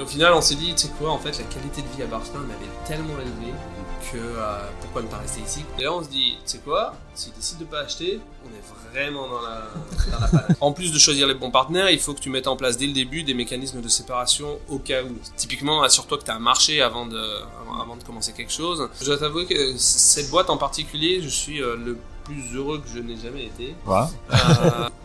au final, on s'est dit, tu sais quoi, en fait, la qualité de vie à Barcelone avait tellement élevé que pourquoi ne pas rester ici. Et là, on se dit, tu sais quoi, si tu décides de pas acheter, on est vraiment dans la panade. En plus de choisir les bons partenaires, il faut que tu mettes en place dès le début des mécanismes de séparation au cas où. Typiquement, assure-toi que tu as un marché avant de commencer quelque chose. Je dois t'avouer que cette boîte en particulier, je suis le plus heureux que je n'ai jamais été. Ouais.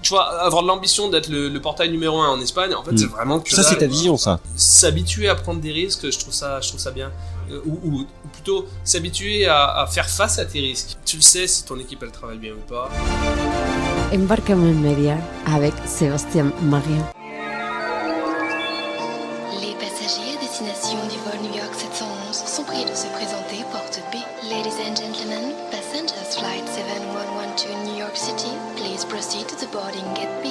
Tu vois, avoir de l'ambition d'être le portail numéro 1 en Espagne, en fait, c'est vraiment que ça, c'est ta vision, ça. S'habituer à prendre des risques, je trouve ça bien. Ou plutôt s'habituer à faire face à tes risques. Tu le sais si ton équipe elle travaille bien ou pas. Embarquement Media avec Sébastien Marion. Les passagers à destination du vol New York 711 sont priés de se présenter porte B. Ladies and gentlemen, passengers flight 7112 New York City, please proceed to the boarding gate B.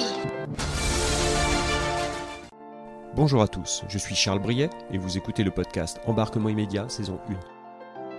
Bonjour à tous, je suis Charles Briet et vous écoutez le podcast Embarquement immédiat, saison 1.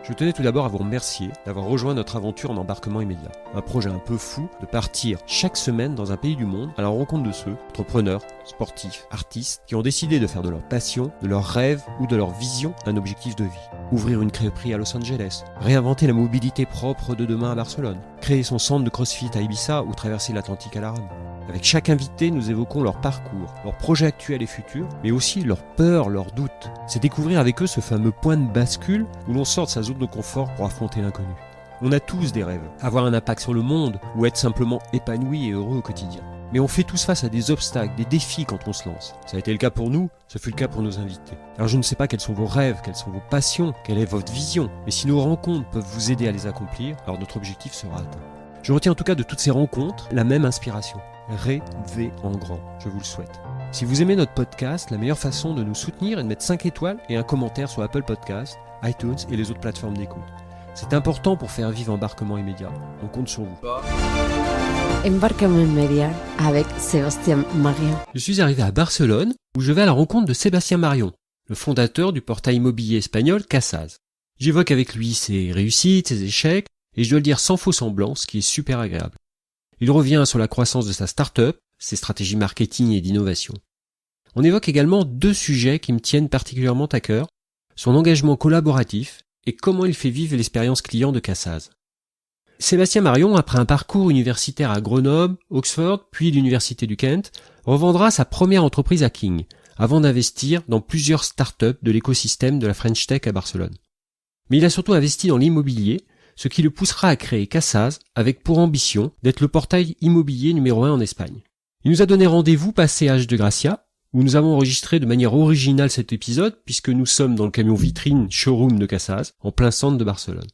Je tenais tout d'abord à vous remercier d'avoir rejoint notre aventure en embarquement immédiat. Un projet un peu fou de partir chaque semaine dans un pays du monde à la rencontre de ceux, entrepreneurs, sportifs, artistes, qui ont décidé de faire de leur passion, de leur rêve ou de leur vision un objectif de vie. Ouvrir une crêperie à Los Angeles, réinventer la mobilité propre de demain à Barcelone, créer son centre de CrossFit à Ibiza ou traverser l'Atlantique à la rame. Avec chaque invité, nous évoquons leur parcours, leurs projets actuels et futurs, mais aussi leurs peurs, leurs doutes. C'est découvrir avec eux ce fameux point de bascule où l'on sort de sa zone de confort pour affronter l'inconnu. On a tous des rêves, avoir un impact sur le monde ou être simplement épanoui et heureux au quotidien. Mais on fait tous face à des obstacles, des défis quand on se lance. Ça a été le cas pour nous, ce fut le cas pour nos invités. Alors je ne sais pas quels sont vos rêves, quelles sont vos passions, quelle est votre vision, mais si nos rencontres peuvent vous aider à les accomplir, alors notre objectif sera atteint. Je retiens en tout cas de toutes ces rencontres la même inspiration. Rêvez en grand, je vous le souhaite. Si vous aimez notre podcast, la meilleure façon de nous soutenir est de mettre 5 étoiles et un commentaire sur Apple Podcasts, iTunes et les autres plateformes d'écoute. C'est important pour faire vivre Embarquement immédiat. On compte sur vous. Embarquement Media avec Sébastien Marion. Je suis arrivé à Barcelone où je vais à la rencontre de Sébastien Marion, le fondateur du portail immobilier espagnol Casas. J'évoque avec lui ses réussites, ses échecs et je dois le dire sans faux semblant, ce qui est super agréable. Il revient sur la croissance de sa start-up, ses stratégies marketing et d'innovation. On évoque également 2 sujets qui me tiennent particulièrement à cœur, son engagement collaboratif et comment il fait vivre l'expérience client de Casas. Sébastien Marion, après un parcours universitaire à Grenoble, Oxford, puis l'université du Kent, revendra sa première entreprise à King, avant d'investir dans plusieurs start-up de l'écosystème de la French Tech à Barcelone. Mais il a surtout investi dans l'immobilier, ce qui le poussera à créer Casas avec pour ambition d'être le portail immobilier numéro 1 en Espagne. Il nous a donné rendez-vous passé Age de Gracia, où nous avons enregistré de manière originale cet épisode puisque nous sommes dans le camion vitrine showroom de Casas, en plein centre de Barcelone.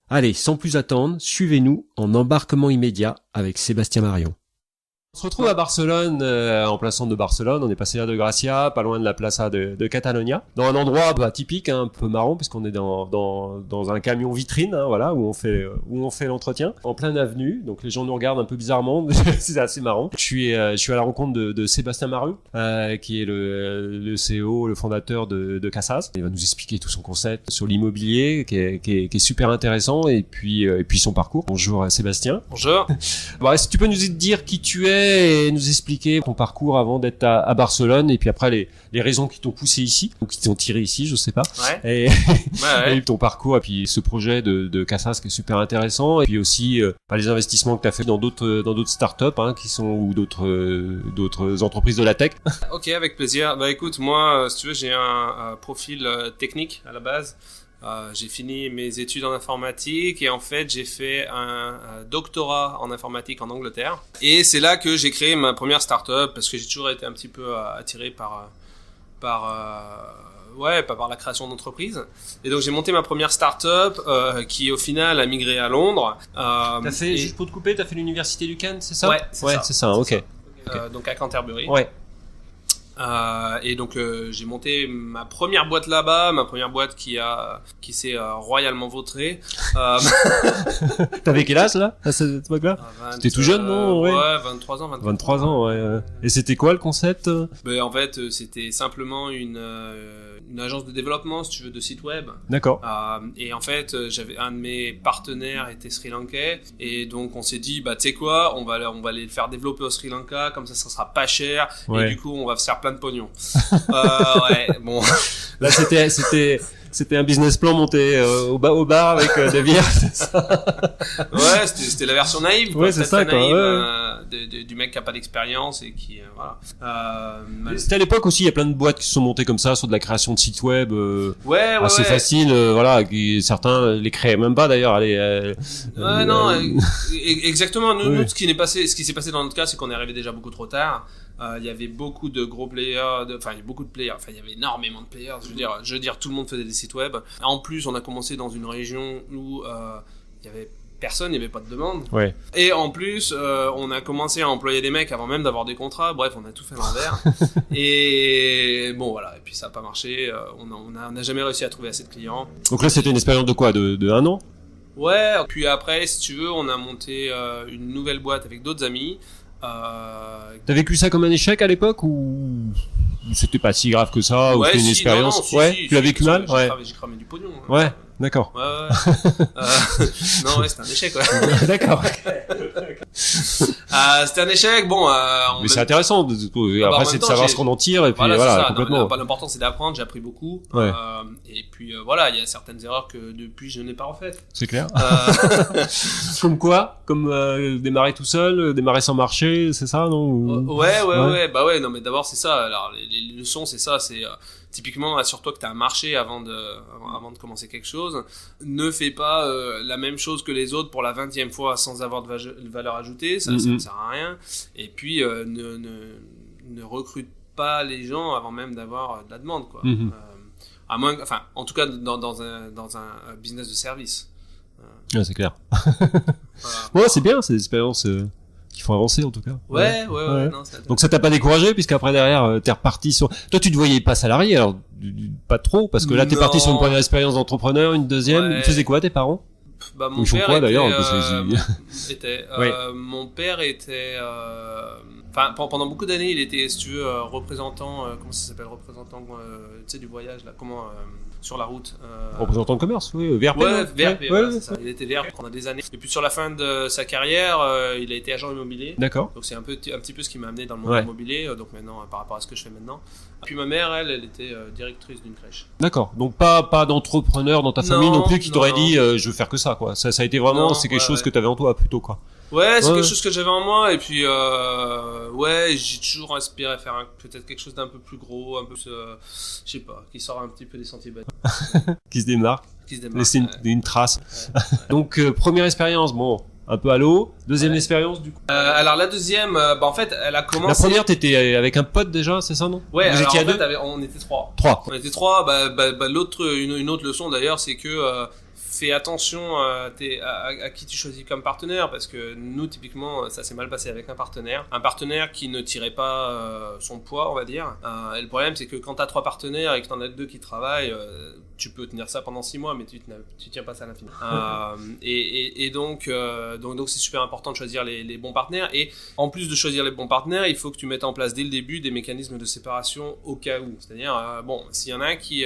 Allez, sans plus attendre, suivez-nous en embarquement immédiat avec Sébastien Marion. On se retrouve à Barcelone, en plein centre de Barcelone. On est passé à de Gracia, pas loin de la Plaça de Catalonia, dans un endroit typique, un peu marrant, puisqu'on est dans un camion vitrine, voilà, où on fait l'entretien, en pleine avenue. Donc les gens nous regardent un peu bizarrement, c'est assez marrant. Je suis à la rencontre de Sébastien Marion, qui est le CEO, le fondateur de Casas. Il va nous expliquer tout son concept sur l'immobilier, qui est super intéressant, et puis son parcours. Bonjour Sébastien. Bonjour. Bon, si tu peux nous dire qui tu es et nous expliquer ton parcours avant d'être à Barcelone et puis après les raisons qui t'ont poussé ici ou qui t'ont tiré ici, je sais pas. Ouais. Et ton parcours et puis ce projet de Casas qui est super intéressant et puis aussi les investissements que tu as fait dans d'autres startups qui sont ou d'autres entreprises de la tech. OK, avec plaisir. Bah écoute, moi si tu veux, j'ai un profil technique à la base. J'ai fini mes études en informatique et en fait j'ai fait un doctorat en informatique en Angleterre et c'est là que j'ai créé ma première start-up parce que j'ai toujours été un petit peu attiré par la création d'entreprises et donc j'ai monté ma première start-up qui au final a migré à Londres. Juste pour te couper, t'as fait l'université du Kent, c'est ça? Ouais, c'est ça. Ok. Donc à Canterbury. Ouais. Et donc j'ai monté ma première boîte là-bas, ma première boîte qui s'est royalement vautrée. T'avais quel âge là à cette époque-là? T'étais tout jeune, non? Ouais, 23 ans. 23 ans, ouais. Et c'était quoi le concept? En fait, c'était simplement une agence de développement, si tu veux, de site web. D'accord. Et en fait, j'avais un de mes partenaires était sri-lankais et donc on s'est dit tu sais quoi, on va aller le faire développer au Sri Lanka, comme ça sera pas cher et du coup on va se faire plein de pognon. Ouais, bon. Là, c'était un business plan monté au bar avec des bières, c'est ça? Ouais, c'était la version naïve, quoi. Ouais, c'est ça, très naïve, quoi. du mec qui a pas d'expérience et qui, voilà. C'était à l'époque aussi, il y a plein de boîtes qui se sont montées comme ça sur de la création de sites web ouais, assez facile, voilà, certains les créaient même pas d'ailleurs. Exactement. Nous, oui. ce qui s'est passé dans notre cas, c'est qu'on est arrivé déjà beaucoup trop tard. Il y avait beaucoup de gros players, il y avait beaucoup de players, il y avait énormément de players, je veux dire, tout le monde faisait des sites web. En plus, on a commencé dans une région où il y avait personne, il n'y avait pas de demande. Ouais. Et en plus, on a commencé à employer des mecs avant même d'avoir des contrats. Bref, on a tout fait à l'envers. Et bon, voilà. Et puis ça n'a pas marché. On n'a jamais réussi à trouver assez de clients. Donc là, c'était une expérience de quoi, de 1 an? Ouais. Puis après, si tu veux, on a monté une nouvelle boîte avec d'autres amis. T'as vécu ça comme un échec à l'époque ou c'était pas si grave que ça, ou c'était une expérience? Tu l'as vécu mal? Ouais. J'ai cramé du pognon. Ouais, d'accord. Ouais. Non, ouais, c'était un échec, ouais. D'accord. C'était un échec, bon. Mais c'est intéressant. Après, c'est de savoir ce qu'on en tire, et puis voilà, complètement. L'important, c'est d'apprendre. J'ai appris beaucoup. Ouais. Et puis voilà, il y a certaines erreurs que depuis je n'ai pas refaites. C'est clair. Comme quoi? Comme démarrer tout seul, démarrer sans marcher, c'est ça, non? Ouais. Bah ouais, non, mais d'abord c'est ça. Alors les leçons, c'est ça. C'est typiquement, assure-toi que tu as un marché avant de commencer quelque chose. Ne fais pas la même chose que les autres pour la 20e fois sans avoir de valeur ajoutée. Ça ne sert à rien. Et puis ne recrute pas les gens avant même d'avoir de la demande, quoi. À moins, enfin, en tout cas dans un business de service. Ouais, c'est clair. Voilà. Ouais, c'est bien, c'est des expériences qui font avancer en tout cas. Ouais. Non, donc ça t'a pas découragé, puisqu'après derrière t'es reparti sur. Toi, tu te voyais pas salarié, alors pas trop, parce que là t'es parti sur une première expérience d'entrepreneur, une deuxième. Ouais. Ils faisaient quoi tes parents? Bah, mon Ils font père quoi était, d'ailleurs mon père était enfin pendant beaucoup d'années il était, si tu veux, représentant, comment ça s'appelle, représentant tu sais, du voyage là, comment sur la route, représentant de commerce, oui, VRP. ouais, VRP, ouais, voilà, ouais, c'est ça. Il était VRP pendant des années. Et puis sur la fin de sa carrière, il a été agent immobilier. D'accord. Donc c'est un petit peu ce qui m'a amené dans le monde immobilier. Donc maintenant, par rapport à ce que je fais maintenant. Puis ma mère, elle était directrice d'une crèche. D'accord. Donc pas d'entrepreneur dans ta famille non plus qui t'aurait dit je veux faire que ça, quoi. Ça a été vraiment, c'est quelque chose que t'avais en toi plutôt, quoi. Ouais, c'est quelque chose que j'avais en moi. Et puis ouais, j'ai toujours aspiré à faire peut-être quelque chose d'un peu plus gros, un peu je sais pas, qui sort un petit peu des sentiers battus. Qui se démarque. Laisser une trace. Ouais. Donc première expérience, bon, un peu à l'eau. Deuxième expérience du coup. Alors la deuxième, en fait, elle a commencé. La première, t'étais avec un pote déjà, c'est ça, non? Ouais. Vous Alors, étiez à en deux. fait, on était trois. Trois. On était trois. Une autre leçon d'ailleurs, c'est que fais attention à qui tu choisis comme partenaire, parce que nous typiquement ça s'est mal passé avec un partenaire qui ne tirait pas son poids, on va dire. Et le problème, c'est que quand t'as 3 partenaires et que t'en as 2 qui travaillent, tu peux tenir ça pendant 6 mois, mais tu tiens pas ça à l'infini. Et donc c'est super important de choisir les bons partenaires. Et en plus de choisir les bons partenaires, il faut que tu mettes en place dès le début des mécanismes de séparation au cas où. C'est-à-dire s'il y en a un qui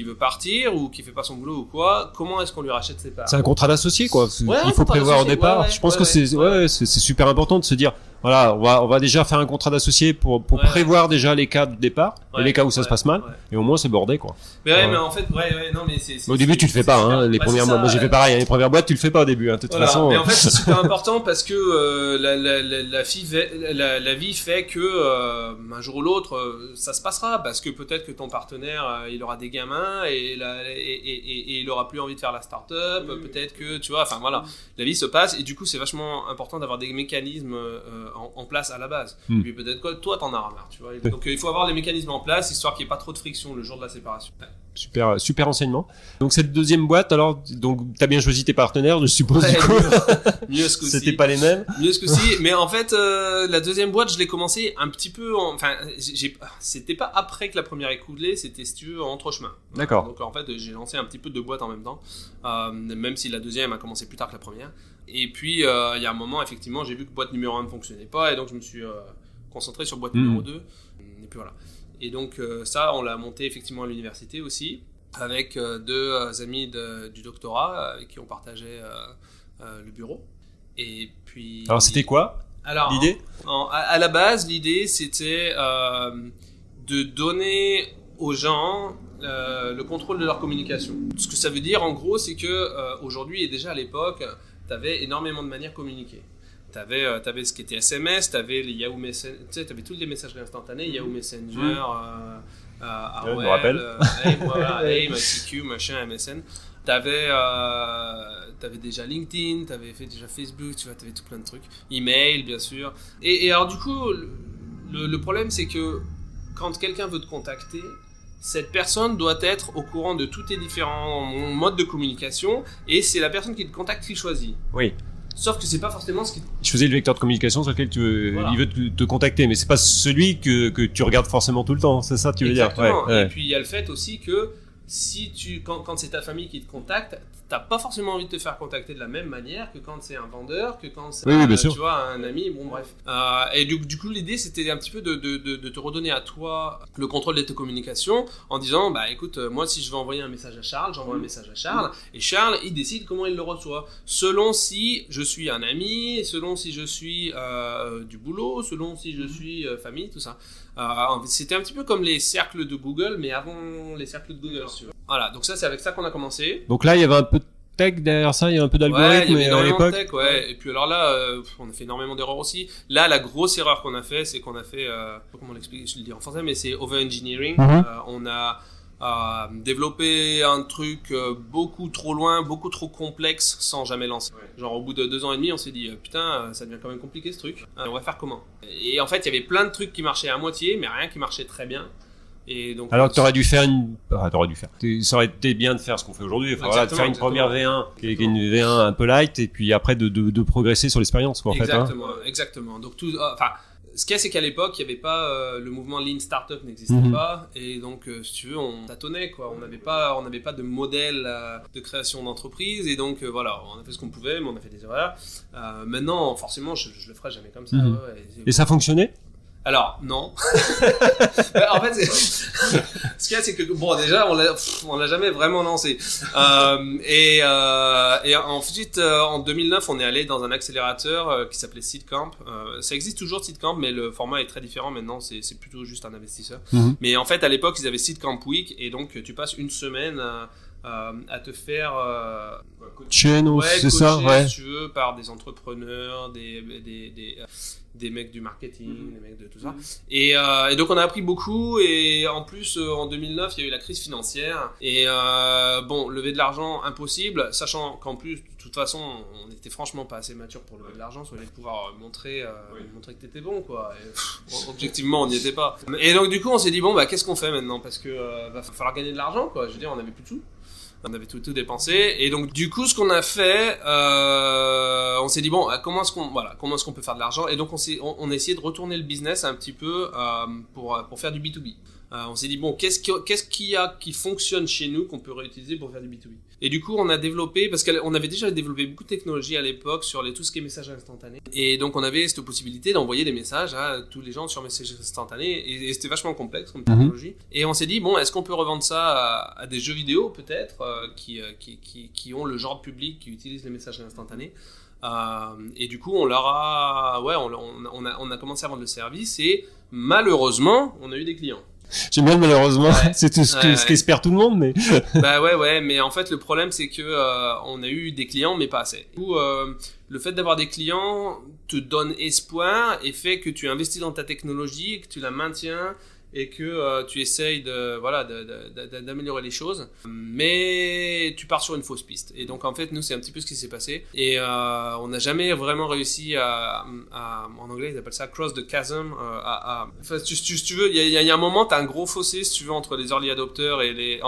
veut partir ou qui fait pas son boulot ou quoi, comment est-ce qu'on lui rachète ses parts? C'est un contrat d'associé, quoi. Ouais, il faut prévoir au départ. Je pense que c'est super important de se dire, voilà, on va déjà faire un contrat d'associé pour prévoir déjà les cas de départ et les cas où ça se passe mal, et au moins c'est bordé, quoi. Mais mais en fait, non, mais c'est au début tu le fais pas, hein. Les premières mois, moi j'ai fait pareil, les premières boîtes tu le fais pas au début, hein, de toute façon. Mais en fait c'est super important parce que la vie fait que un jour ou l'autre ça se passera, parce que peut-être que ton partenaire il aura des gamins et il aura plus envie de faire la start-up, peut-être que tu vois, enfin voilà, la vie se passe, et du coup c'est vachement important d'avoir des mécanismes en place à la base. Et puis peut-être que toi t'en as marre, tu vois. Donc il faut avoir les mécanismes en place, histoire qu'il n'y ait pas trop de friction le jour de la séparation. Super enseignement. Donc cette deuxième boîte, alors, donc t'as bien choisi tes partenaires, je suppose. Ouais, du coup. Mieux ce coup-ci. C'était pas les mêmes. Mieux ce coup-ci. Mais en fait, la deuxième boîte, je l'ai commencé un petit peu. C'était pas après que la première est coulée, c'était, si tu veux, entre chemin. D'accord. Donc en fait, j'ai lancé un petit peu de boîtes en même temps, même si la deuxième a commencé plus tard que la première. Et puis il y a un moment, effectivement, j'ai vu que boîte numéro 1 ne fonctionnait pas, et donc je me suis concentré sur boîte numéro 2. Et puis voilà. Et donc ça, on l'a monté effectivement à l'université aussi, avec 2 amis du doctorat avec qui on partageait le bureau. Et puis. Alors c'était quoi Alors, l'idée? À la base, l'idée, c'était de donner aux gens le contrôle de leur communication. Ce que ça veut dire, en gros, c'est que aujourd'hui et déjà à l'époque, tu avais énormément de manières de communiquer. T'avais ce qui était SMS, t'avais les Yahoo Messenger, tu sais, t'avais toutes les messageries instantanées, Yahoo Messenger, je me rappelle. AIM, ICQ, machin, MSN. T'avais déjà LinkedIn, t'avais fait déjà Facebook, tu vois, t'avais tout plein de trucs. Email, bien sûr. Et alors du coup, le problème, c'est que quand quelqu'un veut te contacter, cette personne doit être au courant de tous tes différents modes de communication, et c'est la personne qui te contacte qui choisit. Oui. Sauf que c'est pas forcément ce qui... Je faisais le vecteur de communication sur lequel Voilà. il veut te contacter, mais c'est pas celui que tu regardes forcément tout le temps, c'est ça que tu veux Exactement. dire? Ouais. Et puis il y a le fait aussi que si quand c'est ta famille qui te contacte, t'as pas forcément envie de te faire contacter de la même manière que quand c'est un vendeur, que quand c'est Oui, bien sûr. tu vois, un ami, bon bref. Et du coup l'idée c'était un petit peu de te redonner à toi le contrôle de tes communications en disant bah écoute, moi si je veux envoyer un message à Charles, j'envoie un message à Charles, et Charles il décide comment il le reçoit, selon si je suis un ami, selon si je suis du boulot, selon si je suis famille, tout ça. C'était un petit peu comme les cercles de Google, mais avant les cercles de Google. Si tu veux. Voilà, donc ça c'est avec ça qu'on a commencé. Donc là, il y avait un peu de tech derrière ça, il y a un peu Ouais, il d'algorithme y avait à énormément de l'époque. tech, ouais. Et puis alors là, on a fait énormément d'erreurs aussi. Là, la grosse erreur qu'on a fait, c'est qu'on a fait, comment l'expliquer, je le dis en français, mais c'est over-engineering. On a développé un truc beaucoup trop loin, beaucoup trop complexe, sans jamais lancer. Ouais. Genre au bout de 2 ans et demi, on s'est dit, putain, ça devient quand même compliqué ce truc. On va faire comment? Et en fait, il y avait plein de trucs qui marchaient à moitié, mais rien qui marchait très bien. Et donc, Alors que t'aurais dû faire ça aurait été bien de faire ce qu'on fait aujourd'hui. Enfin, de faire une première V1 qui est une V1 un peu light, et puis après de progresser sur l'expérience, quoi, en fait. Hein. Exactement. Donc ce qu'il y a, c'est qu'à l'époque, il n'y avait pas le mouvement Lean Startup n'existait pas, et donc si tu veux, on tâtonnait, quoi. On n'avait pas de modèle de création d'entreprise, et donc voilà, on a fait ce qu'on pouvait, mais on a fait des erreurs. Maintenant, forcément, je le ferai jamais comme ça. Ouais, et ça fonctionnait? Alors, non. En fait, ce qu'il y a, c'est que, bon, déjà, on l'a jamais vraiment lancé. Et ensuite, en 2009, on est allé dans un accélérateur qui s'appelait Seedcamp. Ça existe toujours, Seedcamp, mais le format est très différent maintenant. C'est plutôt juste un investisseur. Mais en fait, à l'époque, ils avaient Seedcamp Week, et donc, tu passes une semaine à te faire coacher, c'est ça, ouais. Si tu veux, par des entrepreneurs, des mecs du marketing, des mecs de tout ça. Et donc on a appris beaucoup, et en plus en 2009 il y a eu la crise financière, et bon, lever de l'argent impossible, sachant qu'en plus de toute façon on était franchement pas assez mature pour lever de l'argent, soit pouvoir montrer que t'étais bon, quoi. Et, objectivement on n'y était pas. Et donc du coup on s'est dit bon bah qu'est-ce qu'on fait maintenant, parce que va falloir gagner de l'argent, quoi. Je veux dire, on avait plus de sous. On avait tout dépensé, et donc du coup ce qu'on a fait, on s'est dit bon, comment est-ce qu'on peut faire de l'argent, et donc on a essayé de retourner le business un petit peu pour faire du B2B. On s'est dit bon, qu'est-ce qui fonctionne chez nous qu'on peut réutiliser pour faire du B2B. Et du coup on a développé, parce qu'on avait déjà développé beaucoup de technologies à l'époque sur tout ce qui est messages instantanés, et donc on avait cette possibilité d'envoyer des messages à tous les gens sur messages instantanés, et c'était vachement complexe comme technologie. Et on s'est dit bon, est-ce qu'on peut revendre ça à des jeux vidéo peut-être qui ont le genre de public qui utilise les messages instantanés. Et du coup on a commencé à vendre le service, et malheureusement on a eu des clients. J'aime bien le malheureusement, c'est tout ce qu'espère tout le monde, mais... Bah ouais, mais en fait le problème c'est que on a eu des clients mais pas assez. Du coup, le fait d'avoir des clients te donne espoir, et fait que tu investis dans ta technologie, que tu la maintiens, et que tu essayes d'améliorer les choses, mais tu pars sur une fausse piste. Et donc en fait nous c'est un petit peu ce qui s'est passé, et on n'a jamais vraiment réussi en anglais ils appellent ça cross the chasm, enfin, si tu veux, il y a un moment t'as un gros fossé si tu veux entre les early adopters et les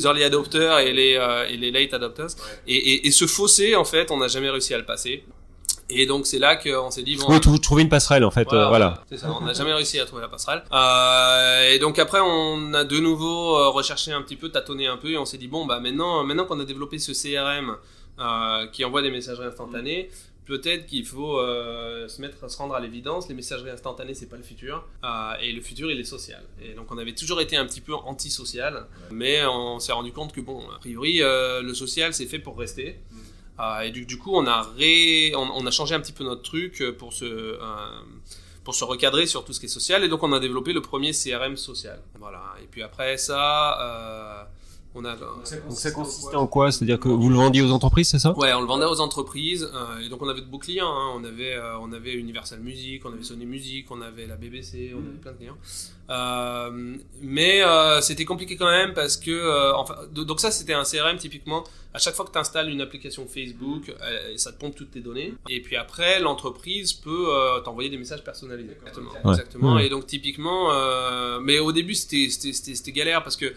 early adopters et les late adopters, et ce fossé en fait on n'a jamais réussi à le passer. Et donc c'est là qu'on s'est dit bon, trouver une passerelle en fait, voilà. C'est ça, on n'a jamais réussi à trouver la passerelle. Et donc après on a de nouveau recherché un petit peu, tâtonné un peu, et on s'est dit bon bah maintenant qu'on a développé ce CRM qui envoie des messageries instantanées, peut-être qu'il faut se rendre à l'évidence, les messageries instantanées c'est pas le futur, et le futur il est social. Et donc on avait toujours été un petit peu anti-social, mais on s'est rendu compte que bon, a priori le social c'est fait pour rester. Et du coup, on a changé un petit peu notre truc pour se recadrer sur tout ce qui est social. Et donc, on a développé le premier CRM social. Voilà. Et puis après ça, Donc ça consistait en quoi? C'est-à-dire que vous le vendiez aux entreprises, c'est ça? Ouais, on le vendait aux entreprises. Et donc, on avait de beaux clients. Hein. On avait Universal Music, on avait Sony Music, on avait la BBC, on avait plein de clients. Mais c'était compliqué quand même parce que... donc ça, c'était un CRM typiquement. À chaque fois que tu installes une application Facebook, ça te pompe toutes tes données. Et puis après, l'entreprise peut t'envoyer des messages personnalisés. Exactement. Ouais. Et donc typiquement... mais au début, c'était galère parce que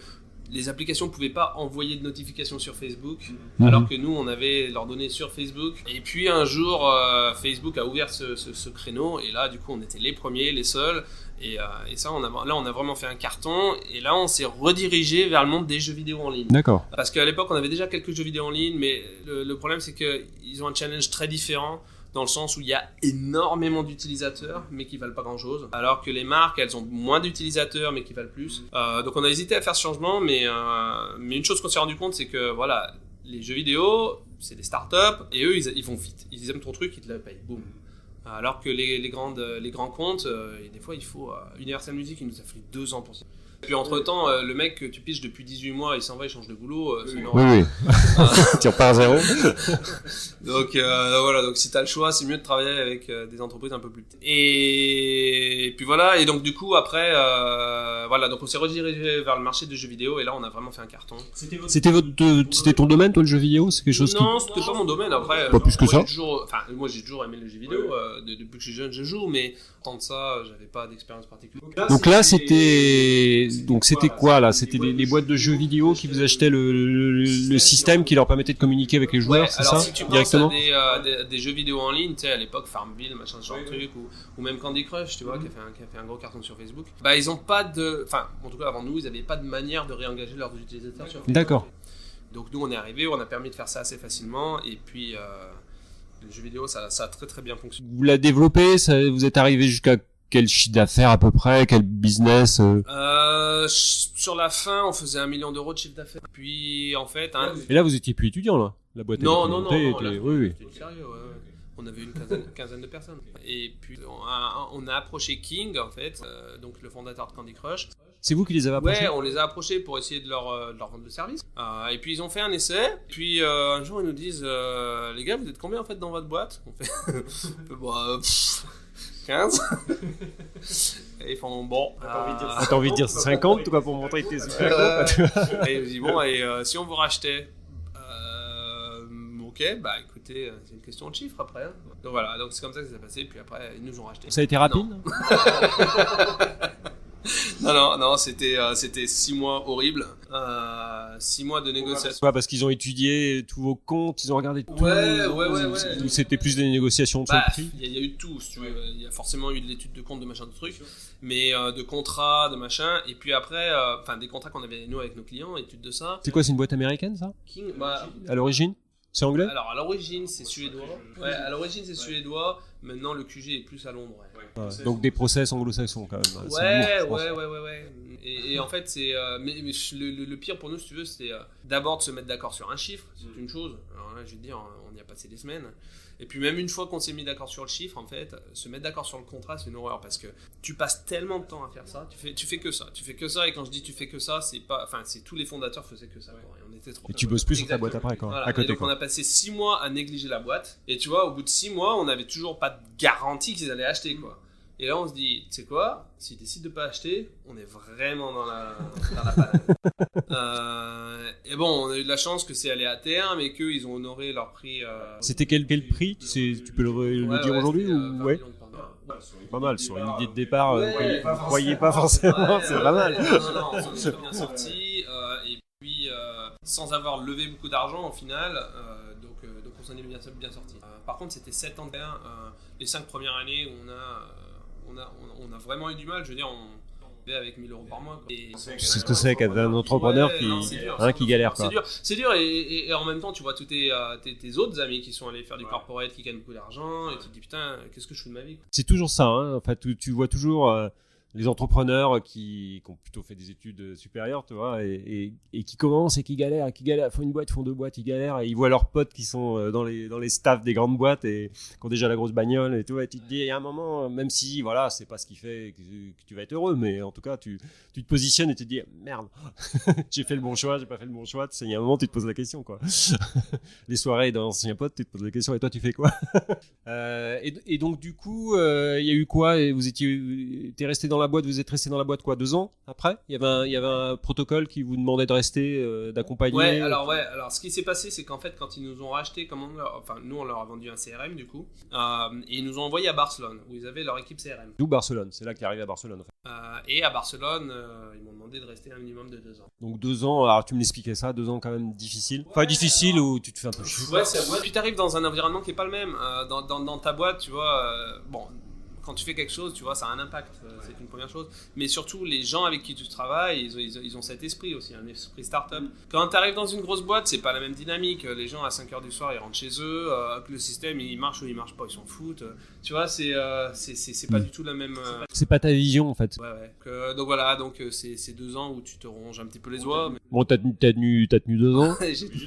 les applications ne pouvaient pas envoyer de notifications sur Facebook, alors que nous, on avait leurs données sur Facebook. Et puis un jour, Facebook a ouvert ce créneau, et là, du coup, on était les premiers, les seuls. Et ça, on a vraiment fait un carton. Et là, on s'est redirigé vers le monde des jeux vidéo en ligne. D'accord. Parce qu'à l'époque, on avait déjà quelques jeux vidéo en ligne, mais le problème, c'est qu'ils ont un challenge très différent. Dans le sens où il y a énormément d'utilisateurs mais qui valent pas grand chose, alors que les marques elles ont moins d'utilisateurs mais qui valent plus. Donc on a hésité à faire ce changement, mais une chose qu'on s'est rendu compte, c'est que voilà, les jeux vidéo c'est des startups et eux ils vont vite, ils aiment ton truc, ils te le payent, boum. Alors que les grands comptes, et des fois il faut Universal Music, il nous a fallu 2 ans pour ça. Puis entre temps, le mec que tu pitches depuis 18 mois, il s'en va, il change de boulot. C'est une horreur. Oui. Tu repars à zéro. Donc voilà, donc si t'as le choix, c'est mieux de travailler avec des entreprises un peu plus petites. Et puis voilà, et donc du coup après, voilà, donc on s'est redirigé vers le marché des jeux vidéo et là on a vraiment fait un carton. C'était ton domaine, toi, le jeu vidéo? C'est quelque chose Non, c'était pas mon domaine. Après, pas plus que ça. Moi j'ai toujours aimé les jeux vidéo. Depuis que je suis jeune, je joue, mais tant de ça, j'avais pas d'expérience particulière. Donc là, c'était quoi là? C'était les boîtes de jeux vidéo qui vous achetaient le système qui leur permettait de communiquer avec les joueurs, c'est alors ça? si tu penses Directement à des jeux vidéo en ligne, tu sais, à l'époque Farmville, machin, ce genre de truc, ou même Candy Crush, tu vois, qui a fait un gros carton sur Facebook. Bah ils ont pas en tout cas avant nous, ils avaient pas de manière de réengager leurs utilisateurs sur Facebook. D'accord. Donc nous on est arrivé, on a permis de faire ça assez facilement, et puis le jeu vidéo ça a très très bien fonctionné. Vous l'avez développé, vous êtes arrivé jusqu'à quel chiffre d'affaires à peu près, quel business? Sur la fin, on faisait 1 million d'euros de chiffre d'affaires. Puis en fait, Et là, vous étiez plus étudiant là. La boîte. Non, était... oui. C'était sérieux. Ouais. On avait une quinzaine de personnes. Et puis on a approché King en fait, donc le fondateur de Candy Crush. C'est vous qui les avez approchés? Ouais, on les a approchés pour essayer de leur vendre le service. Et puis ils ont fait un essai. Puis un jour ils nous disent, les gars, vous êtes combien en fait dans votre boîte? On fait, 15. Et ils font bon. T'as envie de dire 50 quoi, pour montrer que t'es super gros. Et ils nous disent bon, et si on vous rachetait, ok, bah écoutez, c'est une question de chiffres après. Hein. Donc voilà, donc c'est comme ça que ça s'est passé. Puis après, ils nous ont racheté. Ça a été rapide? Non, c'était 6 mois horribles. 6 mois de négociations. Ouais, parce qu'ils ont étudié tous vos comptes, ils ont regardé tout. Ouais. C'était plus des négociations sur le prix. Il y a eu tout, si tu veux. Il y a forcément eu de l'étude de compte, de machin, de trucs, mais de contrats, de machin. Et puis après, des contrats qu'on avait nous avec nos clients, études de ça. C'est quoi, c'est une boîte américaine ça? King, à l'origine? C'est anglais? Alors à l'origine c'est suédois. Ouais, à l'origine c'est suédois. Maintenant le QG est plus à Londres. Ouais. Donc des process anglo-saxons quand même. Ouais. Et en fait c'est, mais le pire pour nous, si tu veux, c'est d'abord de se mettre d'accord sur un chiffre, c'est une chose. Alors là je vais te dire, on y a passé des semaines. Et puis même une fois qu'on s'est mis d'accord sur le chiffre, en fait, se mettre d'accord sur le contrat, c'est une horreur parce que tu passes tellement de temps à faire ça, tu fais que ça. Et quand je dis tu fais que ça, c'est pas, c'est tous les fondateurs faisaient que ça. Quoi, et on était trop. Et tu bosses plus sur ta boîte après, quoi. Voilà. À côté. Et donc on a passé 6 mois à négliger la boîte. Et tu vois, au bout de 6 mois, on n'avait toujours pas de garantie qu'ils allaient acheter, quoi. Et là, on se dit, tu sais quoi, s'ils décident de pas acheter, on est vraiment dans la panne. Et bon, on a eu de la chance que c'est allé à terme et qu'ils ont honoré leur prix. C'était quel prix? Tu peux le dire aujourd'hui ou ouais? Pas mal, sur une idée de départ, vous ne croyez pas forcément, c'est pas mal. Non, on s'en est bien sorti. Et puis, sans avoir levé beaucoup d'argent au final, donc on s'en est bien sorti. Par contre, c'était 7 ans de les 5 premières années où on a vraiment eu du mal. Je veux dire, on vivait avec 1 000 € par mois. C'est ce que c'est qu'un entrepreneur qui galère. C'est dur et en même temps, tu vois tous tes autres amis qui sont allés faire du corporate, qui gagnent beaucoup d'argent, et tu te dis putain, qu'est-ce que je fais de ma vie, quoi. C'est toujours ça, hein. Enfin, tu vois toujours les entrepreneurs qui ont plutôt fait des études supérieures, tu vois, et qui commencent et qui galèrent, font une boîte, font 2 boîtes, ils galèrent, et ils voient leurs potes qui sont dans les staffs des grandes boîtes et qui ont déjà la grosse bagnole et tout, et tu te dis, il y a un moment, même si, voilà, c'est pas ce qui fait que tu vas être heureux, mais en tout cas, tu te positionnes et tu te dis, merde, j'ai fait le bon choix, j'ai pas fait le bon choix, il y a un moment, tu te poses la question, quoi. Les soirées d'anciens potes, tu te poses la question, et toi, tu fais quoi? Et donc, du coup, il y a eu quoi? Et t'es resté dans la boîte, vous êtes resté dans la boîte quoi, 2 ans après? Il y avait un protocole qui vous demandait de rester, d'accompagner. Ouais, alors ce qui s'est passé, c'est qu'en fait, quand ils nous ont racheté, nous on leur a vendu un CRM du coup, et ils nous ont envoyé à Barcelone où ils avaient leur équipe CRM. D'où Barcelone, c'est là qu'il est arrivé à Barcelone en fait. Et à Barcelone, ils m'ont demandé de rester un minimum de 2 ans. Donc 2 ans, alors tu me l'expliquais ça, 2 ans quand même difficile. Enfin difficile où tu te fais un peu chou. Ouais, puis t'arrives dans un environnement qui est pas le même. Dans ta boîte, tu vois, quand tu fais quelque chose, tu vois, ça a un impact, c'est une première chose. Mais surtout, les gens avec qui tu travailles, ils ont cet esprit aussi, un esprit start-up. Quand tu arrives dans une grosse boîte, c'est pas la même dynamique. Les gens, à 5h du soir, ils rentrent chez eux. Le système, il marche ou il marche pas, ils s'en foutent. Tu vois, c'est pas du tout la même... C'est pas ta vision, en fait. Ouais. Donc voilà, c'est 2 ans où tu te ronges un petit peu les oies. Mais... Bon, t'as tenu 2 ans.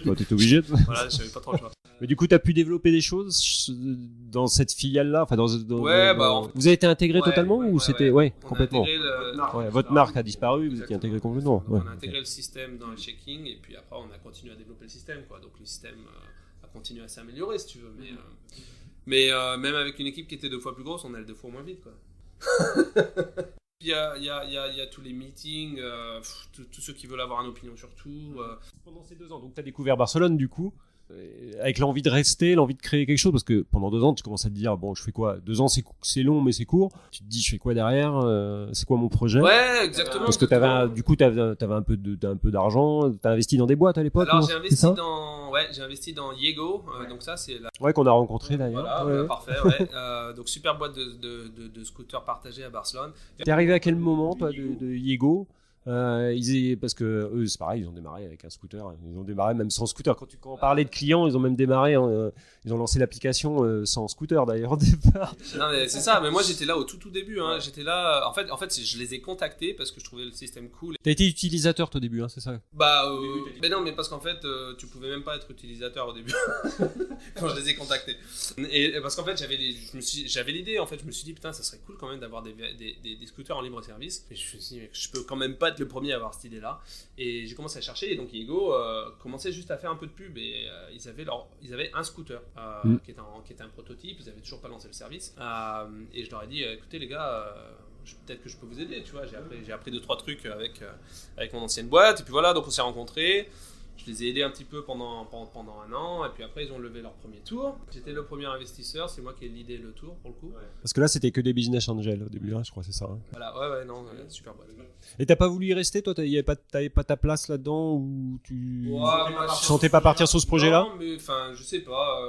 Bon, t'étais obligé. Voilà, j'avais pas trop le choix. Mais du coup, t'as pu développer des choses dans cette filiale-là, enfin vous avez été intégré totalement ou c'était complètement. Votre marque a disparu, vous étiez intégré complètement. On a intégré le système dans le checking et puis après on a continué à développer le système, quoi. Donc le système a continué à s'améliorer si tu veux, mais même avec une équipe qui était 2 fois plus grosse, on allait 2 fois moins vite, quoi. Il y a tous les meetings, tous ceux qui veulent avoir une opinion sur tout. Pendant ces 2 ans, donc tu as découvert Barcelone du coup, avec l'envie de rester, l'envie de créer quelque chose, parce que pendant 2 ans, tu commences à te dire, bon, je fais quoi? 2 ans, c'est long, mais c'est court. Tu te dis, je fais quoi derrière? C'est quoi mon projet? Ouais, exactement. Parce que t'avais un peu d'argent, t'as investi dans des boîtes à l'époque. Alors, j'ai investi dans Yego, donc ça, c'est la... Ouais, qu'on a rencontré d'ailleurs. Voilà, parfait, ouais. Donc, super boîte de scooters partagés à Barcelone. T'es arrivé à quel moment, toi, de Yego? Parce que eux c'est pareil, ils ont démarré avec un scooter, ils ont démarré même sans scooter. Quand on parlait de clients, ils ont même démarré, ils ont lancé l'application sans scooter d'ailleurs au départ. Non mais c'est ça, mais moi j'étais là au tout début, hein. J'étais là, en fait je les ai contactés parce que je trouvais le système cool. T'as été utilisateur toi au début, hein, c'est ça? Mais non, mais parce qu'en fait tu pouvais même pas être utilisateur au début quand je les ai contactés. Et parce qu'en fait j'avais l'idée, en fait je me suis dit putain ça serait cool quand même d'avoir des scooters en libre service. Et je me suis dit je peux quand même pas être le premier à avoir cette idée là, et j'ai commencé à chercher, et donc Yego commençait juste à faire un peu de pub, et ils avaient un scooter qui était un prototype, ils avaient toujours pas lancé le service, et je leur ai dit écoutez les gars, peut-être que je peux vous aider, tu vois, j'ai appris 2-3 trucs avec mon ancienne boîte, et puis voilà, donc on s'est rencontrés. Je les ai aidés un petit peu pendant 1 an, et puis après ils ont levé leur premier tour. J'étais le premier investisseur, c'est moi qui ai l'idée le tour pour le coup. Ouais. Parce que là c'était que des business angels au début, hein, je crois, c'est ça. Hein. Voilà, super boîte. Et t'as pas voulu y rester, toi? T'avais pas ta place là-dedans, ou tu sentais pas partir sur ce projet-là? Non, mais enfin, je sais pas,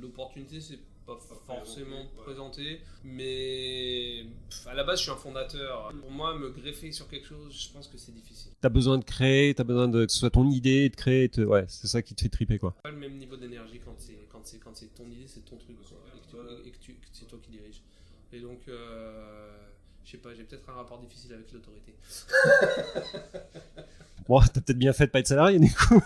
l'opportunité c'est pas forcément présentée, mais à la base je suis un fondateur. Pour moi, me greffer sur quelque chose, je pense que c'est difficile. T'as besoin de créer, t'as besoin que ce soit ton idée, de créer, ouais, c'est ça qui te fait triper, quoi. Pas le même niveau d'énergie quand c'est ton idée, c'est ton truc, quoi, et que c'est toi qui dirige. Et donc, je sais pas, j'ai peut-être un rapport difficile avec l'autorité. Bon, t'as peut-être bien fait de pas être salarié, du coup.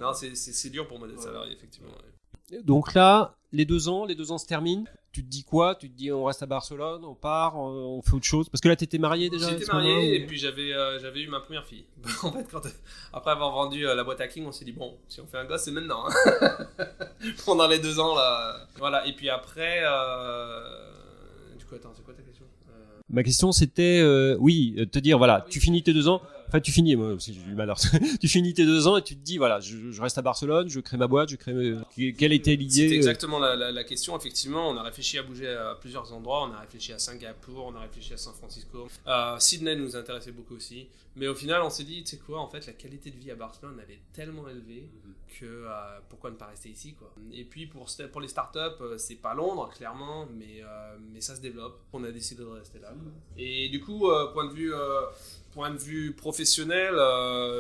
Non, c'est dur pour moi d'être salarié, effectivement. Ouais. Donc là, les 2 ans se terminent. Tu te dis quoi? Tu te dis on reste à Barcelone, on part, on fait autre chose? Parce que là t'étais marié déjà? J'étais marié, et puis j'avais eu ma première fille. En fait, après avoir vendu la boîte hacking, on s'est dit bon, si on fait un gosse, c'est maintenant. Hein. Pendant les 2 ans là, voilà. Et puis après, du coup, attends, c'est quoi ta question? Ma question c'était, te dire voilà, tu finis tes 2 ans. Enfin, tu finis, moi aussi j'ai du mal. Tu finis tes 2 ans et tu te dis, voilà, je reste à Barcelone, je crée ma boîte, quelle était l'idée? C'était exactement la question. Effectivement, on a réfléchi à bouger à plusieurs endroits. On a réfléchi à Singapour, on a réfléchi à San Francisco. Sydney nous intéressait beaucoup aussi. Mais au final, on s'est dit, tu sais quoi, en fait, la qualité de vie à Barcelone, elle est tellement élevée que pourquoi ne pas rester ici, quoi. Et puis, pour les startups, c'est pas Londres, clairement, mais ça se développe. On a décidé de rester là. Et du coup, point de vue Point de vue professionnel,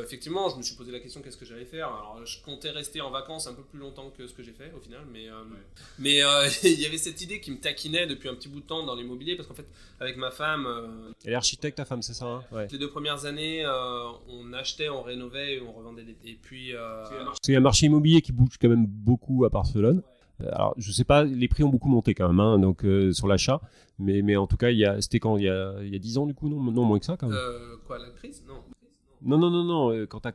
effectivement, je me suis posé la question qu'est-ce que j'allais faire. Alors, je comptais rester en vacances un peu plus longtemps que ce que j'ai fait au final, mais il y avait cette idée qui me taquinait depuis un petit bout de temps dans l'immobilier parce qu'en fait, avec ma femme, Elle est architecte, ta femme, c'est ça, hein? Ouais. les 2 premières années, on achetait, on rénovait et on revendait et puis Parce qu'il y a un marché immobilier qui bouge quand même beaucoup à Barcelone. Alors, je sais pas, les prix ont beaucoup monté quand même, hein, donc sur l'achat. Mais en tout cas, c'était quand il y a 10 ans du coup, non moins que ça quand même. quoi, la crise? Non. Non. Quand t'as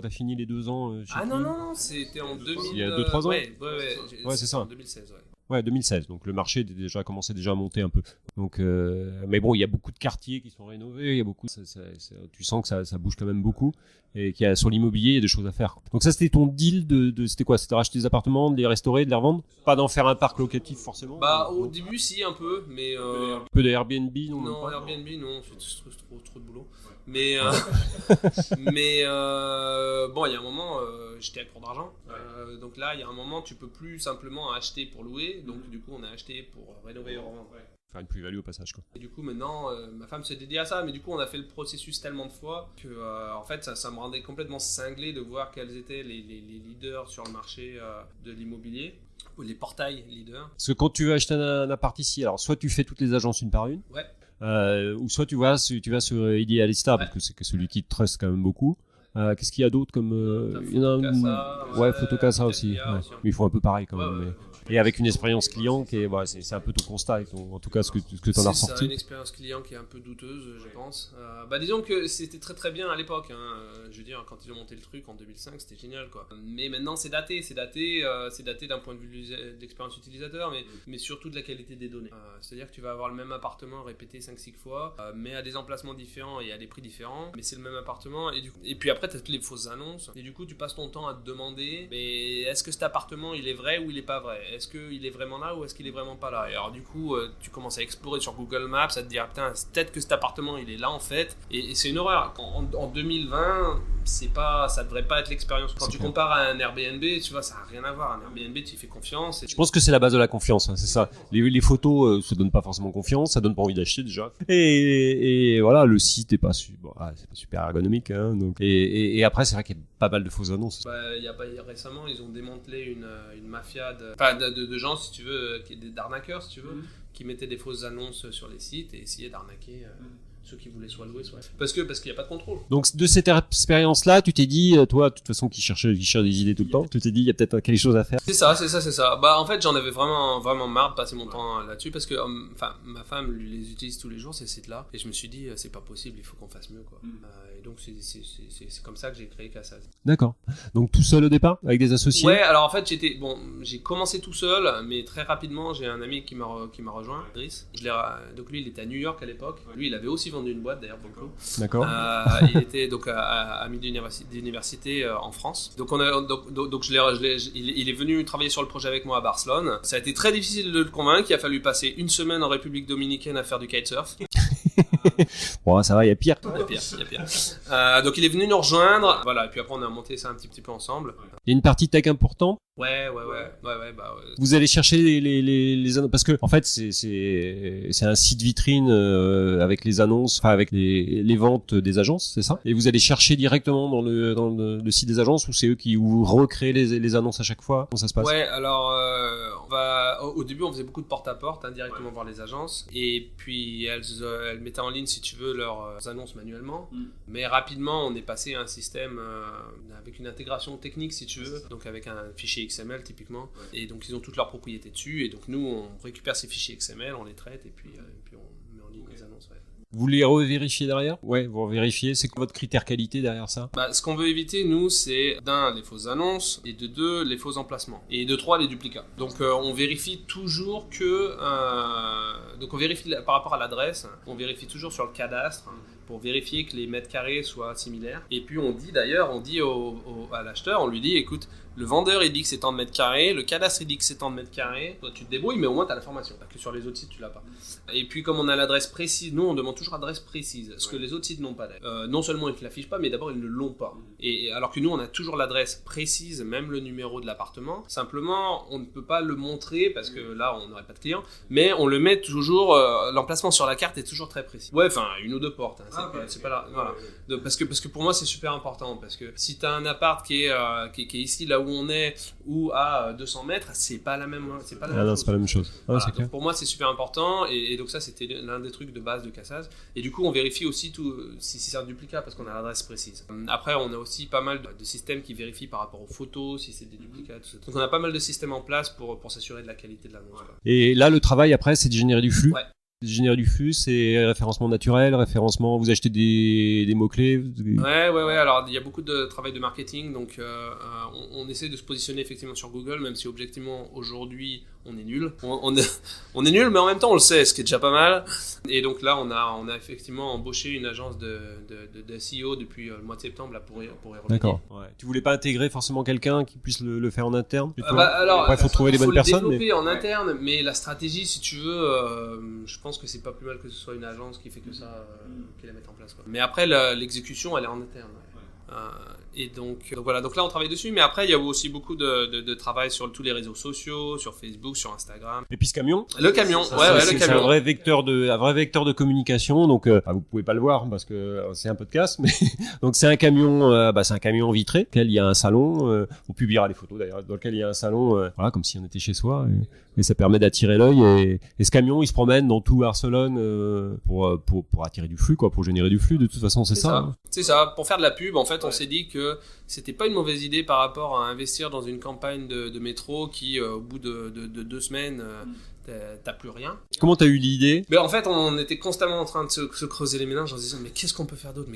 fini les 2 ans. Je sais plus. Non, c'était en 2000. Il y a 2-3 ans. Ouais, c'est ça. En 2016, ouais. Ouais, 2016. Donc le marché commençait déjà à monter un peu. Donc, mais bon, il y a beaucoup de quartiers qui sont rénovés. Il y a beaucoup. Tu sens que ça bouge quand même beaucoup et qu'il y a sur l'immobilier il y a des choses à faire. Donc ça, c'était ton deal c'était quoi? C'était racheter des appartements, de les restaurer, de les revendre? Pas d'en faire un parc locatif forcément. Bah au début si un peu, mais un peu de Airbnb, non? Non, Airbnb non, c'est trop de boulot. Mais bon, il y a un moment, j'étais à court d'argent. Donc là, il y a un moment, tu peux plus simplement acheter pour louer. Donc du coup, on a acheté pour rénover et revendre. Faire une plus-value au passage, quoi. Et du coup, maintenant, ma femme se dédie à ça. Mais du coup, on a fait le processus tellement de fois que, en fait, ça me rendait complètement cinglé de voir quels étaient les leaders sur le marché de l'immobilier. Ou les portails leaders. Parce que quand tu veux acheter un appart ici, alors soit tu fais toutes les agences une par une. Ouais. Ou soit tu vas sur Idealista, parce que c'est que celui qui te trust quand même beaucoup. Qu'est-ce qu'il y a d'autre comme il y en a Fotocasa aussi. Ouais. Mais ils font un peu pareil quand même. Mais... Et avec une expérience client qui est, c'est un peu ton constat, en tout cas ce que tu en as ressorti. C'est une expérience client qui est un peu douteuse, je pense. Disons que c'était très très bien à l'époque. Hein. Je veux dire, quand ils ont monté le truc en 2005, c'était génial, quoi. Mais maintenant, c'est daté d'un point de vue de l'expérience utilisateur, mais surtout de la qualité des données. C'est-à-dire que tu vas avoir le même appartement répété 5-6 fois, mais à des emplacements différents et à des prix différents. Mais c'est le même appartement. Et puis après, tu as toutes les fausses annonces. Et du coup, tu passes ton temps à te demander, mais est-ce que cet appartement, il est vrai ou il est pas vrai? Est-ce qu'il est vraiment là ou est-ce qu'il est vraiment pas là? Et alors du coup, tu commences à explorer sur Google Maps, à te dire putain, peut-être que cet appartement il est là en fait. Et c'est une horreur. En 2020, ça devrait pas être l'expérience. Quand tu compares à un Airbnb, tu vois, ça a rien à voir. Un Airbnb, tu y fais confiance. Je pense que c'est la base de la confiance, hein, c'est ça. Les photos se donnent pas forcément confiance, ça donne pas envie d'acheter déjà. Et voilà, le site est pas c'est pas super ergonomique, hein, donc. Et après, c'est vrai qu'il y a pas mal de fausses annonces. Récemment, ils ont démantelé une mafia de gens, si tu veux, d'arnaqueurs, si tu veux, qui mettaient des fausses annonces sur les sites et essayaient d'arnaquer ceux qui voulaient soit louer, soit... Parce qu'il n'y a pas de contrôle. Donc, de cette expérience-là, tu t'es dit, toi, de toute façon, qui cherche des idées tout le temps, tu t'es dit, il y a peut-être quelque chose à faire. C'est ça. Bah, en fait, j'en avais vraiment marre de passer mon temps là-dessus parce que, ma femme les utilise tous les jours, ces sites-là. Et je me suis dit, c'est pas possible, il faut qu'on fasse mieux, quoi. Et donc, c'est comme ça que j'ai créé Cassaz. D'accord. Donc, tout seul au départ, avec des associés? Ouais, alors en fait, j'ai commencé tout seul, mais très rapidement, j'ai un ami qui m'a rejoint, Driss. Donc, lui, il était à New York à l'époque. Lui, il avait aussi vendu une boîte d'ailleurs pour le coup. D'accord. Il était donc à midi d'université en France. Donc il est venu travailler sur le projet avec moi à Barcelone. Ça a été très difficile de le convaincre. Il a fallu passer une semaine en République Dominicaine à faire du kitesurf. Bon, ça va, il y a pire. Il y a pire. Donc il est venu nous rejoindre. Voilà. Et puis après on a monté ça un petit peu ensemble. Il y a une partie tech importante. Ouais. Vous allez chercher les annonces parce que en fait c'est un site vitrine avec les annonces, enfin avec les ventes des agences, c'est ça? Et vous allez chercher directement dans le site des agences ou c'est eux qui vous recréent les annonces à chaque fois? Comment ça se passe? Ouais, alors au début on faisait beaucoup de porte-à-porte, directement voir les agences et puis elles mettaient en ligne si tu veux leurs annonces manuellement. Mais rapidement on est passé à un système avec une intégration technique si tu veux, donc avec un fichier XML typiquement, et donc ils ont toutes leurs propriétés dessus et donc nous on récupère ces fichiers XML, on les traite et puis on met en ligne les annonces. Ouais. Vous les revérifiez derrière? Ouais, vous revérifiez. C'est quoi votre critère qualité derrière ça? Ce qu'on veut éviter, nous, c'est d'un, les fausses annonces, et de deux, les faux emplacements, et de trois, les duplicats. Donc on vérifie toujours donc on vérifie par rapport à l'adresse, on vérifie toujours sur le cadastre, pour vérifier que les mètres carrés soient similaires. Et puis on dit à l'acheteur, on lui dit, écoute, le vendeur il dit que c'est tant de mètres carrés, le cadastre il dit que c'est tant de mètres carrés, toi tu te débrouilles mais au moins tu as l'information, parce que sur les autres sites tu l'as pas. Et puis comme on a l'adresse précise, nous on demande toujours l'adresse précise, ce que les autres sites n'ont pas d'ailleurs. Non seulement ils ne l'affichent pas, mais d'abord ils ne l'ont pas. Et alors que nous on a toujours l'adresse précise, même le numéro de l'appartement, simplement on ne peut pas le montrer parce que là on n'aurait pas de clients, mais on le met toujours, l'emplacement sur la carte est toujours très précis. Ouais, enfin une ou deux portes, hein, c'est pas là, voilà. Parce que pour moi c'est super important, parce que si t'as un appart qui est ici là où on est, ou à 200 mètres, c'est pas la même chose. C'est pas la même chose. Voilà, c'est clair. donc pour moi c'est super important, et donc ça c'était l'un des trucs de base de Cassaz. Et du coup on vérifie aussi tout si c'est un duplicat, parce qu'on a l'adresse précise. Après on a aussi pas mal de systèmes qui vérifient par rapport aux photos si c'est des duplicats, tout ça. Donc on a pas mal de systèmes en place pour s'assurer de la qualité de l'annonce, quoi. Et là, le travail après, c'est de générer du flux. Ouais. Générer du flux, c'est référencement naturel, vous achetez des mots-clés. Ouais. Alors, il y a beaucoup de travail de marketing, donc on essaie de se positionner effectivement sur Google, même si objectivement, aujourd'hui, on est nul. On est nul, mais en même temps, on le sait, ce qui est déjà pas mal. Et donc là, on a effectivement embauché une agence de SEO depuis le mois de septembre là, pour y revenir. D'accord. Ouais. Tu voulais pas intégrer forcément quelqu'un qui puisse le faire en interne alors, il faut trouver les bonnes personnes. Il faut le développer en interne, mais la stratégie, si tu veux, je pense que c'est pas plus mal que ce soit une agence qui fait que ça, qui la mette en place, quoi. Mais après, l'exécution, elle est en interne. Ouais. Et donc voilà, donc là on travaille dessus, mais après il y a aussi beaucoup de travail sur tous les réseaux sociaux, sur Facebook, sur Instagram. Et puis ce camion, le camion. C'est un vrai vecteur de communication. Donc vous pouvez pas le voir parce que c'est un podcast, mais donc c'est un camion, c'est un camion vitré, dans lequel il y a un salon. On publiera les photos d'ailleurs, dans lequel il y a un salon, voilà, comme si on était chez soi. Et ça permet d'attirer l'œil, et ce camion il se promène dans tout Barcelone pour attirer du flux, quoi, pour générer du flux. De toute façon c'est ça. C'est ça, pour faire de la pub en fait. On s'est dit que c'était pas une mauvaise idée par rapport à investir dans une campagne de métro qui au bout de 2 semaines t'as plus rien. Comment t'as eu l'idée? Mais en fait, on était constamment en train de se creuser les méninges en se disant mais qu'est-ce qu'on peut faire d'autre,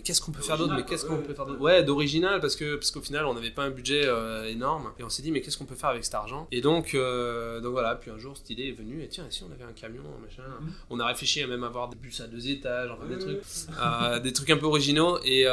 ouais, d'original, parce qu'au final on n'avait pas un budget énorme, et on s'est dit mais qu'est-ce qu'on peut faire avec cet argent. Et donc voilà, puis un jour cette idée est venue, et tiens, si on avait un camion, machin. On a réfléchi à même avoir des bus à 2 étages, enfin des trucs un peu originaux, et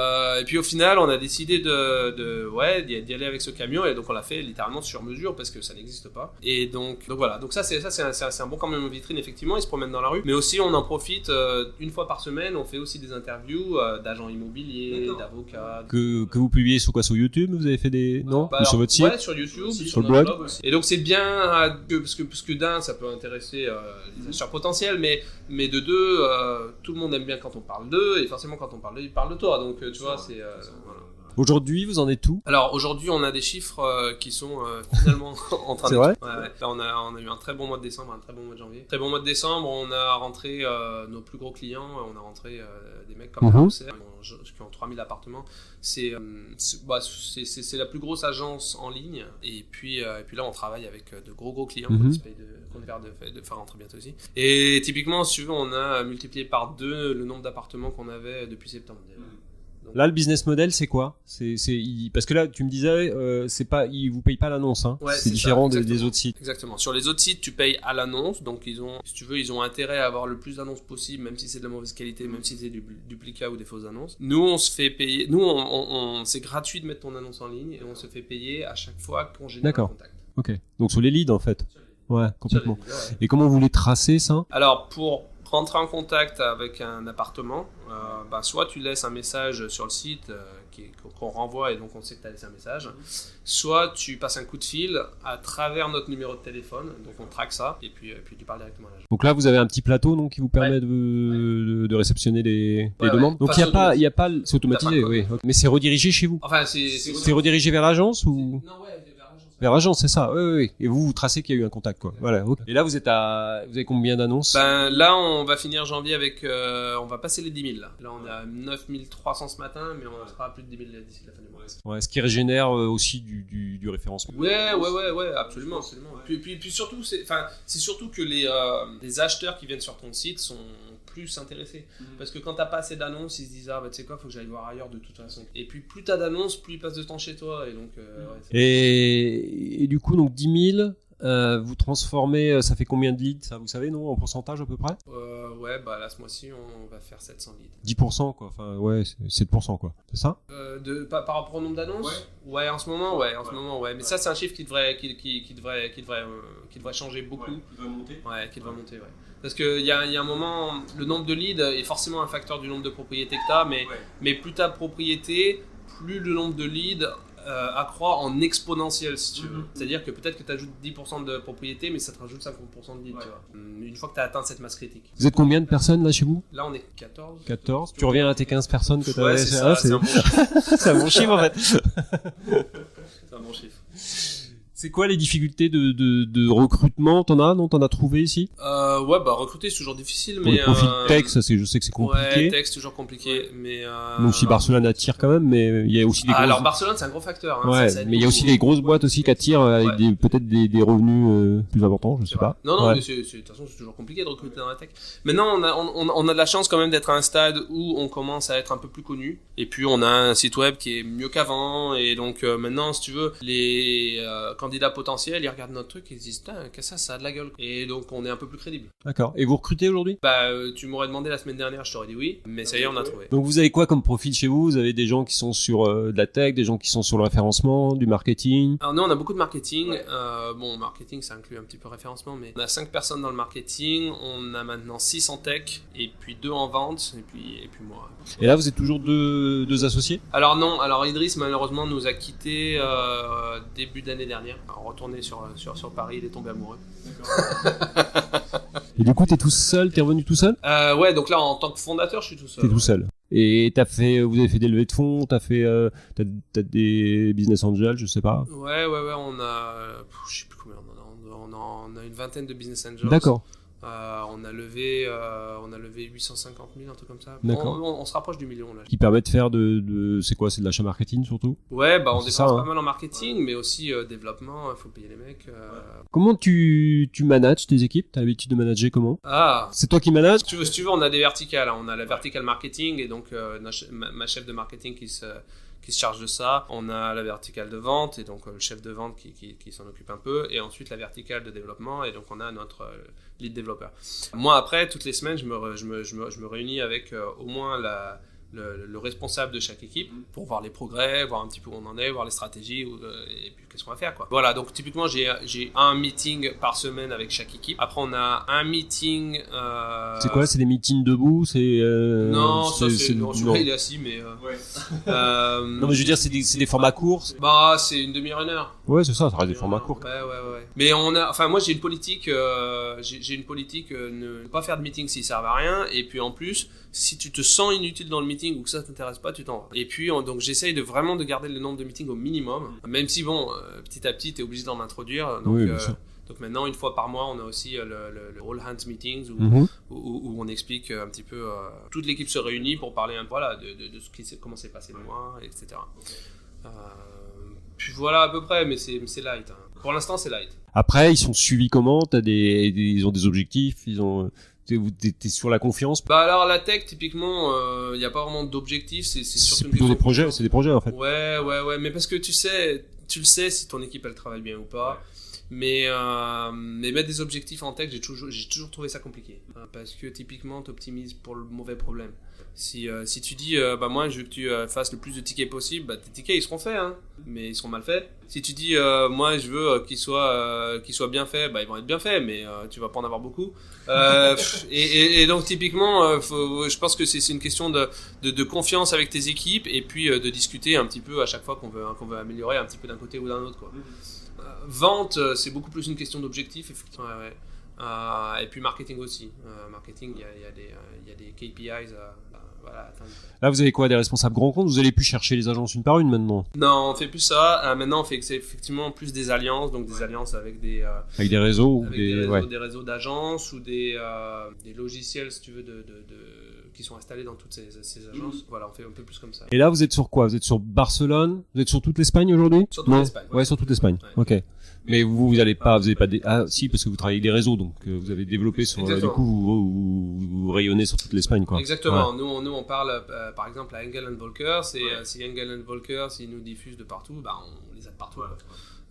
puis au final on a décidé d'y aller avec ce camion, et donc on l'a fait littéralement sur mesure parce que ça n'existe pas. Et donc voilà, donc ça c'est un bon camion vitrine, effectivement, il se promène dans la rue, mais aussi on en profite une fois par semaine, on fait aussi des interviews d'agents immobiliers, d'avocats. Que vous publiez sur quoi? Sur YouTube? Vous avez fait des... Non? Ou sur votre site? Ouais, sur YouTube, sur le blog aussi. Et donc c'est bien, parce que d'un, ça peut intéresser les acheteurs potentiels, mais de deux, tout le monde aime bien quand on parle d'eux, et forcément quand on parle d'eux, ils parlent de toi, donc tu vois, c'est... voilà. Aujourd'hui, vous en êtes où? Alors aujourd'hui, on a des chiffres qui sont finalement en train de... C'est vrai? Ouais. Là, on a eu un très bon mois de décembre, un très bon mois de janvier. Très bon mois de décembre, on a rentré nos plus gros clients, on a rentré des mecs comme Carcer, qui ont 3000 appartements. C'est la plus grosse agence en ligne, et puis là on travaille avec de gros clients qu'on espère de faire rentrer bientôt aussi. Et typiquement, si tu veux, on a multiplié par 2 le nombre d'appartements qu'on avait depuis septembre. Donc, là, le business model, c'est quoi? Parce que là, tu me disais, ils vous payent pas l'annonce, hein. Ouais, c'est différent ça, des autres sites. Exactement. Sur les autres sites, tu payes à l'annonce, donc ils ont intérêt à avoir le plus d'annonces possible, même si c'est de la mauvaise qualité, même si c'est du duplicat ou des fausses annonces. Nous, on se fait payer. Nous, c'est gratuit de mettre ton annonce en ligne, et on se fait payer à chaque fois qu'on génère un contact. Ok. Donc sur les leads, en fait. Ouais, complètement. Et comment vous les tracez, ça? Alors, pour rentrer en contact avec un appartement, soit tu laisses un message sur le site qu'on renvoie, et donc on sait que tu as laissé un message, soit tu passes un coup de fil à travers notre numéro de téléphone, donc on traque ça, et puis tu parles directement à l'agent. Donc là, vous avez un petit plateau donc, qui vous permet de réceptionner les demandes. Donc il y a pas, c'est automatisé, oui. Mais c'est redirigé chez vous. Enfin, c'est redirigé vers l'agence ou? Non, ouais. Vers l'agence, c'est ça. Oui. Et vous tracez qu'il y a eu un contact, quoi. Voilà. Okay. Et là, vous avez combien d'annonces? Là, on va finir janvier avec, on va passer les 10 000. Là, on est à 9 300 ce matin, mais on sera à plus de 10 000 d'ici la fin du mois. Ouais, ce qui régénère aussi du référencement. Ouais, absolument. Puis surtout, c'est surtout que les acheteurs qui viennent sur ton site sont plus intéressés. Parce que quand t'as pas assez d'annonces, ils se disent tu sais quoi, faut que j'aille voir ailleurs de toute façon. Et puis plus t'as d'annonces, plus ils passent de temps chez toi, et donc et du coup, donc 10 000, vous transformez, ça fait combien de leads, ça, vous savez, non, en pourcentage à peu près? Là ce mois-ci on va faire 700 leads. 10%, quoi. Enfin, ouais, c'est 7%, quoi. C'est ça? Par rapport au nombre d'annonces? Ouais, en ce moment, ouais. Mais ça, c'est un chiffre qui devrait changer beaucoup. Qui devrait monter. Ouais, qui devrait monter, ouais. Parce qu'il y a un moment, le nombre de leads est forcément un facteur du nombre de propriétés que tu as, mais plus tu as de propriétés, plus le nombre de leads accroît en exponentiel, si tu veux. C'est-à-dire que peut-être que tu ajoutes 10% de propriété, mais ça te rajoute 50% de lead, tu vois. Une fois que tu as atteint cette masse critique. Vous êtes combien de personnes là chez vous? Là, on est 14. 14. Tu reviens à tes 15 personnes que tu avais. Ouais, c'est ça, c'est un bon chiffre. C'est un bon chiffre en fait. C'est un bon chiffre. C'est quoi les difficultés de recrutement? T'en as trouvé ici? Ouais, bah recruter c'est toujours difficile, Pour mais les profils tech, ça c'est, je sais que c'est compliqué. Ouais, tech c'est toujours compliqué, mais Même si Barcelone attire quand même, mais il y a aussi des grosses... alors Barcelone c'est un gros facteur. Hein, ouais, ça aide mais il y a aussi beaucoup. des grosses boîtes aussi qui attirent avec peut-être des revenus plus importants, je sais pas. Non, ouais. mais de toute façon c'est toujours compliqué de recruter dans la tech. Maintenant on a de la chance quand même d'être à un stade où on commence à être un peu plus connu, et puis on a un site web qui est mieux qu'avant, et donc maintenant si tu veux les candidats potentiels ils regardent notre truc et ils se disent qu'est-ce que ça a de la gueule, et donc on est un peu plus crédible. D'accord. Et vous recrutez aujourd'hui? Bah tu m'aurais demandé la semaine dernière, je t'aurais dit oui, mais ça y est on a trouvé. Donc vous avez quoi comme profil chez vous? Vous avez des gens qui sont sur de la tech, des gens qui sont sur le référencement, du marketing? Alors nous on a beaucoup de marketing, bon marketing ça inclut un petit peu référencement, mais on a 5 personnes dans le marketing, on a maintenant 6 en tech, et puis 2 en vente, et puis moi. Et là vous êtes toujours deux associés? Alors non, alors Idriss malheureusement nous a quitté début d'année dernière, alors, retourné sur Paris, il est tombé amoureux. Et du coup t'es tout seul, t'es revenu tout seul? Ouais, donc là en tant que fondateur je suis tout seul. T'es tout seul. Et vous avez fait des levées de fonds, t'as des business angels, je sais pas. Ouais, on a, je sais plus combien on a une vingtaine de business angels. D'accord. On a levé 850 000, un truc comme ça. D'accord. On se rapproche du million là. Qui permet de faire c'est quoi? C'est de l'achat marketing surtout? Ouais, bah on C'est dépense ça, hein. pas mal en marketing, mais aussi développement, il faut payer les mecs. Comment tu manages tes équipes? T'as l'habitude de manager comment? Ah, C'est toi qui manages? si tu veux, on a des verticales. Hein. On a la verticale marketing, et donc ma chef de marketing qui se charge de ça. On a la verticale de vente, et donc le chef de vente qui s'en occupe un peu, et ensuite la verticale de développement, et donc on a notre lead développeur. Moi après, toutes les semaines, je me réunis avec au moins le responsable de chaque équipe pour voir les progrès, voir un petit peu où on en est, voir les stratégies, et puis qu'est-ce qu'on va faire quoi. Voilà, donc typiquement j'ai un meeting par semaine avec chaque équipe. Après on a un meeting... C'est quoi? C'est des meetings debout? Non, ça c'est... Non, non. il est assis, mais... Non mais je veux dire, c'est des formats courts. Bah c'est une demi-heure, 1 heure. Ouais, c'est ça reste des formats courts. Ouais. Mais moi j'ai une politique, ne pas faire de meeting s'ils servent à rien, et puis en plus, si tu te sens inutile dans le meeting ou que ça t'intéresse pas, tu t'en vas. Et puis donc j'essaye vraiment de garder le nombre de meetings au minimum, même si bon, petit à petit t'es obligé d'en introduire. Donc, oui, bien sûr. Donc maintenant, une fois par mois, on a aussi le All Hands Meetings où on explique un petit peu, toute l'équipe se réunit pour parler de comment s'est passé le mois, etc. Puis voilà à peu près, mais c'est light. Hein. Pour l'instant, c'est light. Après, ils sont suivis comment? Ils ont des objectifs, t'es sur la confiance? Bah alors la tech typiquement, il y a pas vraiment d'objectifs, c'est surtout plutôt des projets, c'est des projets en fait. Ouais, mais parce que tu le sais si ton équipe elle travaille bien ou pas. Mais mettre des objectifs en tech, j'ai toujours trouvé ça compliqué, parce que typiquement t'optimises pour le mauvais problème. Si tu dis moi je veux que tu fasses le plus de tickets possible, tes tickets ils seront faits, hein, mais ils seront mal faits. Si tu dis moi je veux qu'ils soient bien faits, ils vont être bien faits, mais tu vas pas en avoir beaucoup. Et donc typiquement je pense que c'est une question de confiance avec tes équipes, et puis de discuter un petit peu à chaque fois qu'on veut améliorer un petit peu d'un côté ou d'un autre quoi. Vente, c'est beaucoup plus une question d'objectif, effectivement. Ouais. Et puis marketing aussi. Marketing, il y a des KPIs. Voilà. Là, vous avez quoi? Des responsables grands comptes? Vous allez plus chercher les agences une par une maintenant? Non, on fait plus ça. Maintenant, on fait effectivement plus des alliances, donc des alliances avec des réseaux, des réseaux d'agences ou des logiciels, si tu veux, qui sont installés dans toutes ces agences. Voilà, on fait un peu plus comme ça. Et là, vous êtes sur quoi? Vous êtes sur Barcelone? Vous êtes sur toute l'Espagne aujourd'hui? Sur toute l'Espagne. Ouais, sur toute l'Espagne. Ouais. Ok. Mais vous avez pas si, parce que vous travaillez avec des réseaux, donc vous avez développé sur, du coup, vous rayonnez sur toute l'Espagne, quoi. Exactement. Ouais. Nous, on parle, par exemple, à Engel & Volker. Si Engel & Volker, s'ils nous diffusent de partout, on les a de partout. Ouais.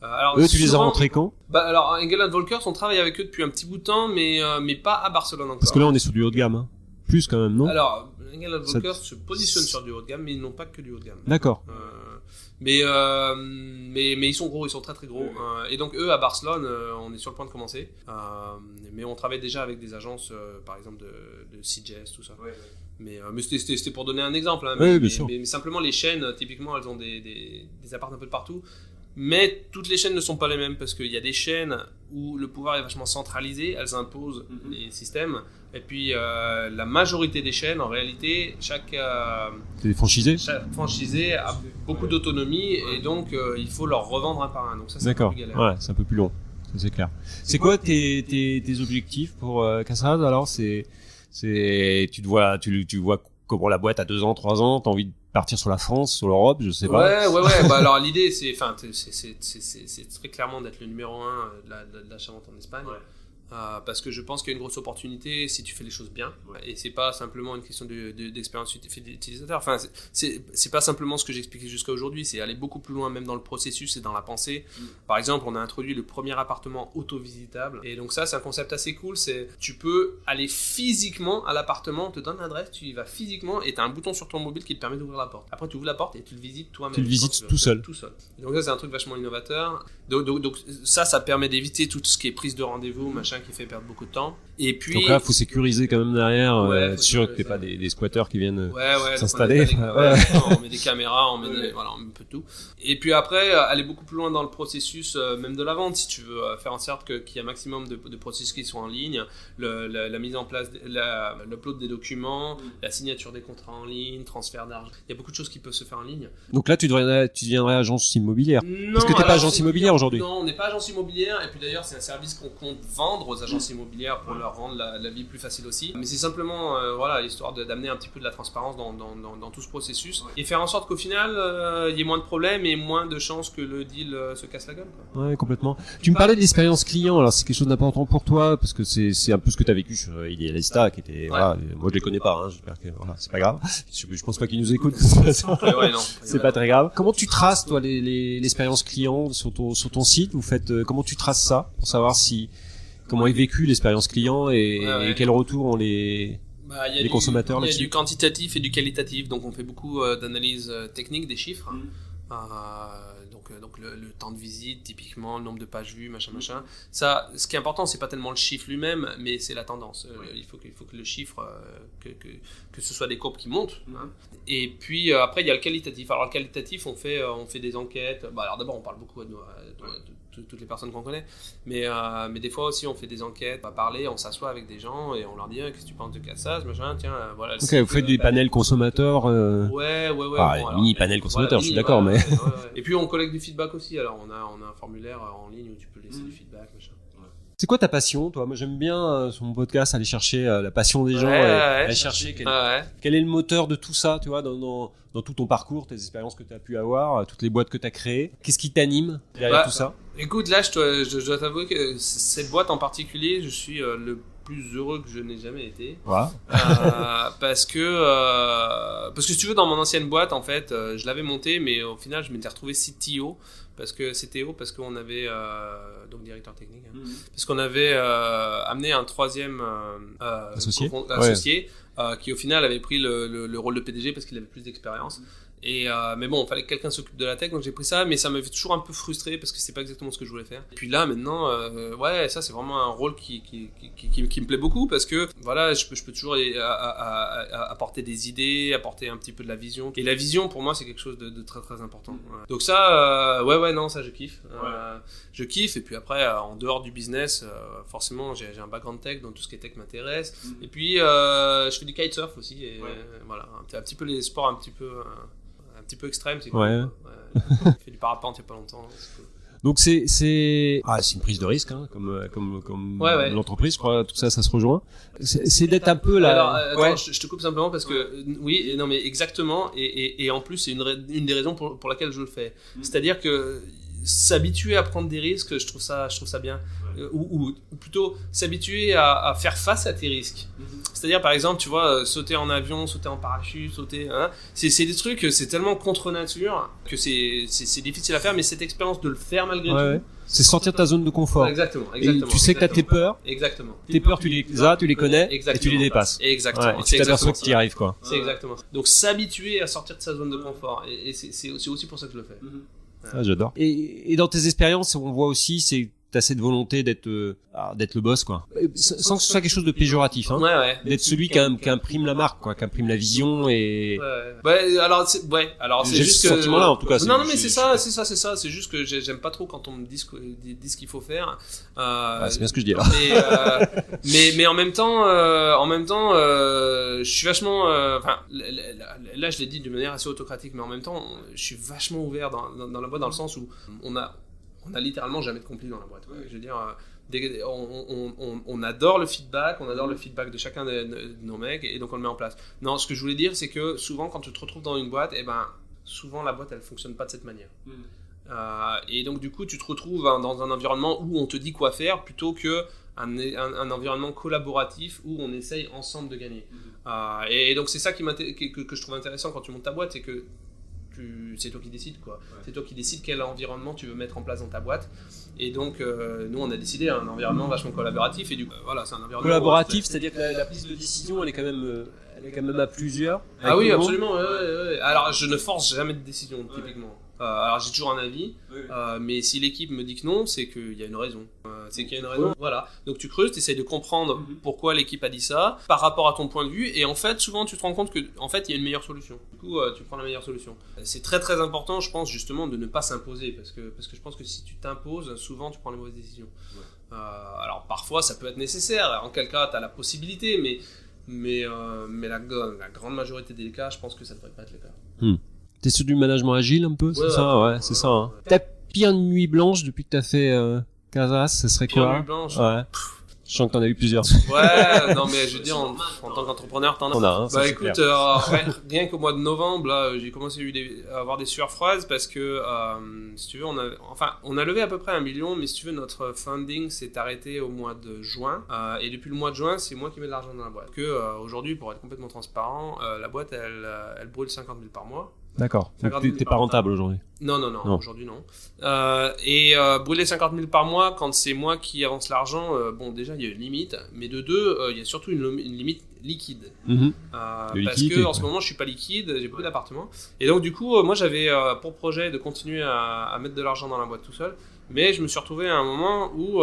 Alors, eux, tu les as rentrés quand? Alors, Engel & Volker, on travaille avec eux depuis un petit bout de temps, mais pas à Barcelone encore. Parce que là, on est sur du haut de gamme, hein. Plus quand même, non? Alors, Engel Volker se positionne sur du haut de gamme, mais ils n'ont pas que du haut de gamme. D'accord. Mais ils sont gros, ils sont très très gros. Et donc eux à Barcelone, on est sur le point de commencer. Mais on travaille déjà avec des agences, par exemple de CJS, tout ça. Ouais. Mais c'était pour donner un exemple. Hein, mais simplement les chaînes, typiquement, elles ont des apparts un peu de partout. Mais toutes les chaînes ne sont pas les mêmes parce qu'il y a des chaînes où le pouvoir est vachement centralisé, elles imposent les systèmes. Et puis la majorité des chaînes, en réalité, chaque franchisé a beaucoup d'autonomie et donc il faut leur revendre un par un. Donc ça, c'est un peu plus galère. Ouais, c'est un peu plus long, ça, c'est clair. C'est quoi tes objectifs pour Casas alors tu vois comment la boîte a 2 ans, 3 ans, t'as envie de partir sur la France, sur l'Europe, je sais pas. Ouais. Bah alors l'idée, c'est très clairement d'être le numéro 1 de l'achat-vente en Espagne. Ouais. Parce que je pense qu'il y a une grosse opportunité si tu fais les choses bien. Et c'est pas simplement une question d'expérience utilisateur. Enfin, c'est pas simplement ce que j'expliquais jusqu'à aujourd'hui, c'est aller beaucoup plus loin, même dans le processus et dans la pensée. Par exemple, on a introduit le premier appartement auto-visitable. Et donc ça, c'est un concept assez cool. C'est tu peux aller physiquement à l'appartement, on te donne l'adresse, tu y vas physiquement et tu as un bouton sur ton mobile qui te permet d'ouvrir la porte. Après, tu ouvres la porte et tu le visites toi-même. Tu le visites tout seul. Et donc ça, c'est un truc vachement innovateur. Donc ça permet d'éviter tout ce qui est prise de rendez-vous, machin, qui fait perdre beaucoup de temps. Et puis donc là, faut sécuriser quand même derrière, être sûr que t'es pas des squatteurs qui viennent s'installer. On met des caméras, on met un peu de tout. Et puis après, aller beaucoup plus loin dans le processus, même de la vente, si tu veux faire en sorte qu'il y ait un maximum de processus qui soient en ligne, la mise en place, l'upload des documents, la signature des contrats en ligne, transfert d'argent. Il y a beaucoup de choses qui peuvent se faire en ligne. Donc là, tu deviendrais agence immobilière. Parce que t'es pas agence immobilière aujourd'hui. Non, on n'est pas agence immobilière. Et puis d'ailleurs, c'est un service qu'on compte vendre aux agences immobilières pour leur rendre la vie plus facile aussi. Mais c'est simplement histoire d'amener un petit peu de la transparence dans tout ce processus et faire en sorte qu'au final il y ait moins de problèmes et moins de chances que le deal se casse la gueule, quoi. Ouais, complètement. Tu me parlais de l'expérience client, alors c'est quelque chose d'important pour toi parce que c'est un peu ce que tu as vécu sur Idealista qui était moi je les connais pas, j'espère que c'est pas grave. Je pense pas qu'ils nous écoutent de toute façon. C'est pas très grave. Comment tu traces toi l'expérience client sur ton site? Vous faites comment tu traces ça pour savoir comment est vécue l'expérience client et quel retour ont les consommateurs là-dessus? Il y a du quantitatif et du qualitatif, donc on fait beaucoup d'analyses techniques des chiffres. Donc le temps de visite, typiquement, le nombre de pages vues, machin. Ça, ce qui est important, c'est pas tellement le chiffre lui-même, mais c'est la tendance. Il faut que le chiffre, que ce soit des courbes qui montent. Hein. Et puis après, il y a le qualitatif. Alors le qualitatif, on fait des enquêtes. Alors d'abord, on parle beaucoup à toutes les personnes qu'on connaît, mais des fois aussi on fait des enquêtes, on va parler, on s'assoit avec des gens et on leur dit qu'est-ce que tu penses de Casas, machin, tiens, voilà. Ok, vous faites des panels consommateurs. Ouais. Mini panel consommateurs, je suis d'accord, mais. Ouais. Et puis on collecte du feedback aussi. Alors on a un formulaire en ligne où tu peux laisser du feedback, machin. C'est quoi ta passion, toi? Moi, j'aime bien sur mon podcast aller chercher la passion des gens, aller chercher quel est le moteur de tout ça, tu vois, dans tout ton parcours, tes expériences que tu as pu avoir, toutes les boîtes que tu as créées. Qu'est-ce qui t'anime derrière tout ça? Écoute, là, je dois t'avouer que cette boîte en particulier, je suis le plus heureux que je n'ai jamais été. Ouais. Parce que si tu veux, dans mon ancienne boîte, en fait, je l'avais montée, mais au final, je m'étais retrouvé CTO. Parce qu'on avait donc directeur technique, parce qu'on avait amené un troisième associé qui au final avait pris le rôle de PDG parce qu'il avait plus d'expérience. Et mais bon, il fallait que quelqu'un s'occupe de la tech, donc j'ai pris ça, mais ça m'avait toujours un peu frustré parce que c'est pas exactement ce que je voulais faire. Et puis là, maintenant, ça c'est vraiment un rôle qui me plaît beaucoup parce que voilà, je peux toujours apporter des idées, apporter un petit peu de la vision. Et la vision, pour moi, c'est quelque chose de très très important. Ouais. Donc ça, ça je kiffe. Je kiffe. Et puis après, en dehors du business, forcément, j'ai un background tech, donc tout ce qui est tech m'intéresse. Et puis, je fais du kitesurf aussi. Et voilà, un petit peu les sports un petit peu extrême, c'est cool. J'ai fait du parapente il y a pas longtemps. Donc c'est une prise de risque, comme l'entreprise, je crois, tout ça se rejoint. C'est d'être un peu là. Alors, attends, je te coupe simplement parce que non mais exactement, et en plus c'est une des raisons pour laquelle je le fais. C'est-à-dire que s'habituer à prendre des risques, je trouve ça bien. ou plutôt s'habituer à faire face à tes risques. C'est-à-dire, par exemple, tu vois, sauter en avion, sauter en parachute, c'est des trucs, c'est tellement contre nature que c'est difficile à faire, mais cette expérience de le faire malgré tout. Ouais. C'est sortir de ta zone de confort. Exactement. Et tu sais que t'as tes peurs. Exactement. Tes peurs, tu les connais, exactement. et tu les dépasses. Exactement. Ouais, et tu t'aperçois que tu y arrives, quoi. C'est exactement ça. Donc, s'habituer à sortir de sa zone de confort. Et c'est aussi pour ça que je le fais. Ah, j'adore. Et dans tes expériences, on voit aussi, t'as cette volonté d'être le boss, quoi. Sans que ce soit quelque chose de péjoratif, hein. Ouais. D'être celui qui imprime la marque, quoi, qui imprime la vision et. Alors c'est J'ai juste ce que. sentiment-là, en tout cas. Non, mais c'est ça. C'est juste que j'aime pas trop quand on me dit ce qu'il faut faire. C'est bien ce que je dis, là. Mais en même temps, je suis vachement, là, je l'ai dit d'une manière assez autocratique, mais en même temps, je suis vachement ouvert dans la boîte, dans le sens où on a littéralement jamais de conflit dans la boîte. Je veux dire, on adore le feedback, de chacun de nos mecs, et donc on le met en place. Non, ce que je voulais dire, c'est que souvent, quand tu te retrouves dans une boîte, souvent la boîte, elle fonctionne pas de cette manière. Et donc, du coup, tu te retrouves dans un environnement où on te dit quoi faire, plutôt que un environnement collaboratif où on essaye ensemble de gagner. Et donc, c'est ça que je trouve intéressant quand tu montes ta boîte, c'est que c'est toi qui décides, quoi. C'est toi qui décides quel environnement tu veux mettre en place dans ta boîte. Et donc nous on a décidé un environnement vachement collaboratif, et du coup voilà, c'est un environnement collaboratif, c'est-à-dire que la prise de décision elle est quand même à plusieurs. Ah oui, absolument. Ouais. Alors je ne force jamais de décision, typiquement. Alors j'ai toujours un avis, mais si l'équipe me dit que non, c'est qu'il y a une raison. Voilà. Donc tu creuses, tu essayes de comprendre pourquoi l'équipe a dit ça par rapport à ton point de vue, et en fait souvent tu te rends compte que en fait il y a une meilleure solution. Du coup tu prends la meilleure solution. C'est très très important, je pense, justement, de ne pas s'imposer, parce que je pense que si tu t'imposes, souvent tu prends les mauvaises décisions. Alors parfois ça peut être nécessaire, en quel cas tu as la possibilité, mais la grande majorité des cas, je pense que ça ne devrait pas être le cas. T'es sur du management agile un peu, c'est ça, ouais, c'est ça. Hein. Ta pire nuit blanche depuis que t'as fait Casas, ce serait quoi? Pire nuit blanche. Ouais. Je sens que t'en as eu plusieurs. Ouais, non mais je veux dire, en tant qu'entrepreneur, t'en as. Bah écoute, rien qu'au mois de novembre, là, j'ai commencé à avoir des sueurs froides, parce que, si tu veux, on a levé à peu près 1 million, mais si tu veux, notre funding s'est arrêté au mois de juin, et depuis le mois de juin, c'est moi qui mets de l'argent dans la boîte. Aujourd'hui, pour être complètement transparent, la boîte, elle brûle 50 000 par mois. D'accord. Donc t'es pas rentable aujourd'hui? Non, aujourd'hui non. Brûler 50 000 par mois quand c'est moi qui avance l'argent, déjà il y a une limite, mais de deux, il y a surtout une limite liquide. Parce que en ce moment je suis pas liquide, j'ai beaucoup d'appartements, et donc du coup moi j'avais pour projet de continuer à mettre de l'argent dans la boîte tout seul. Mais je me suis retrouvé à un moment où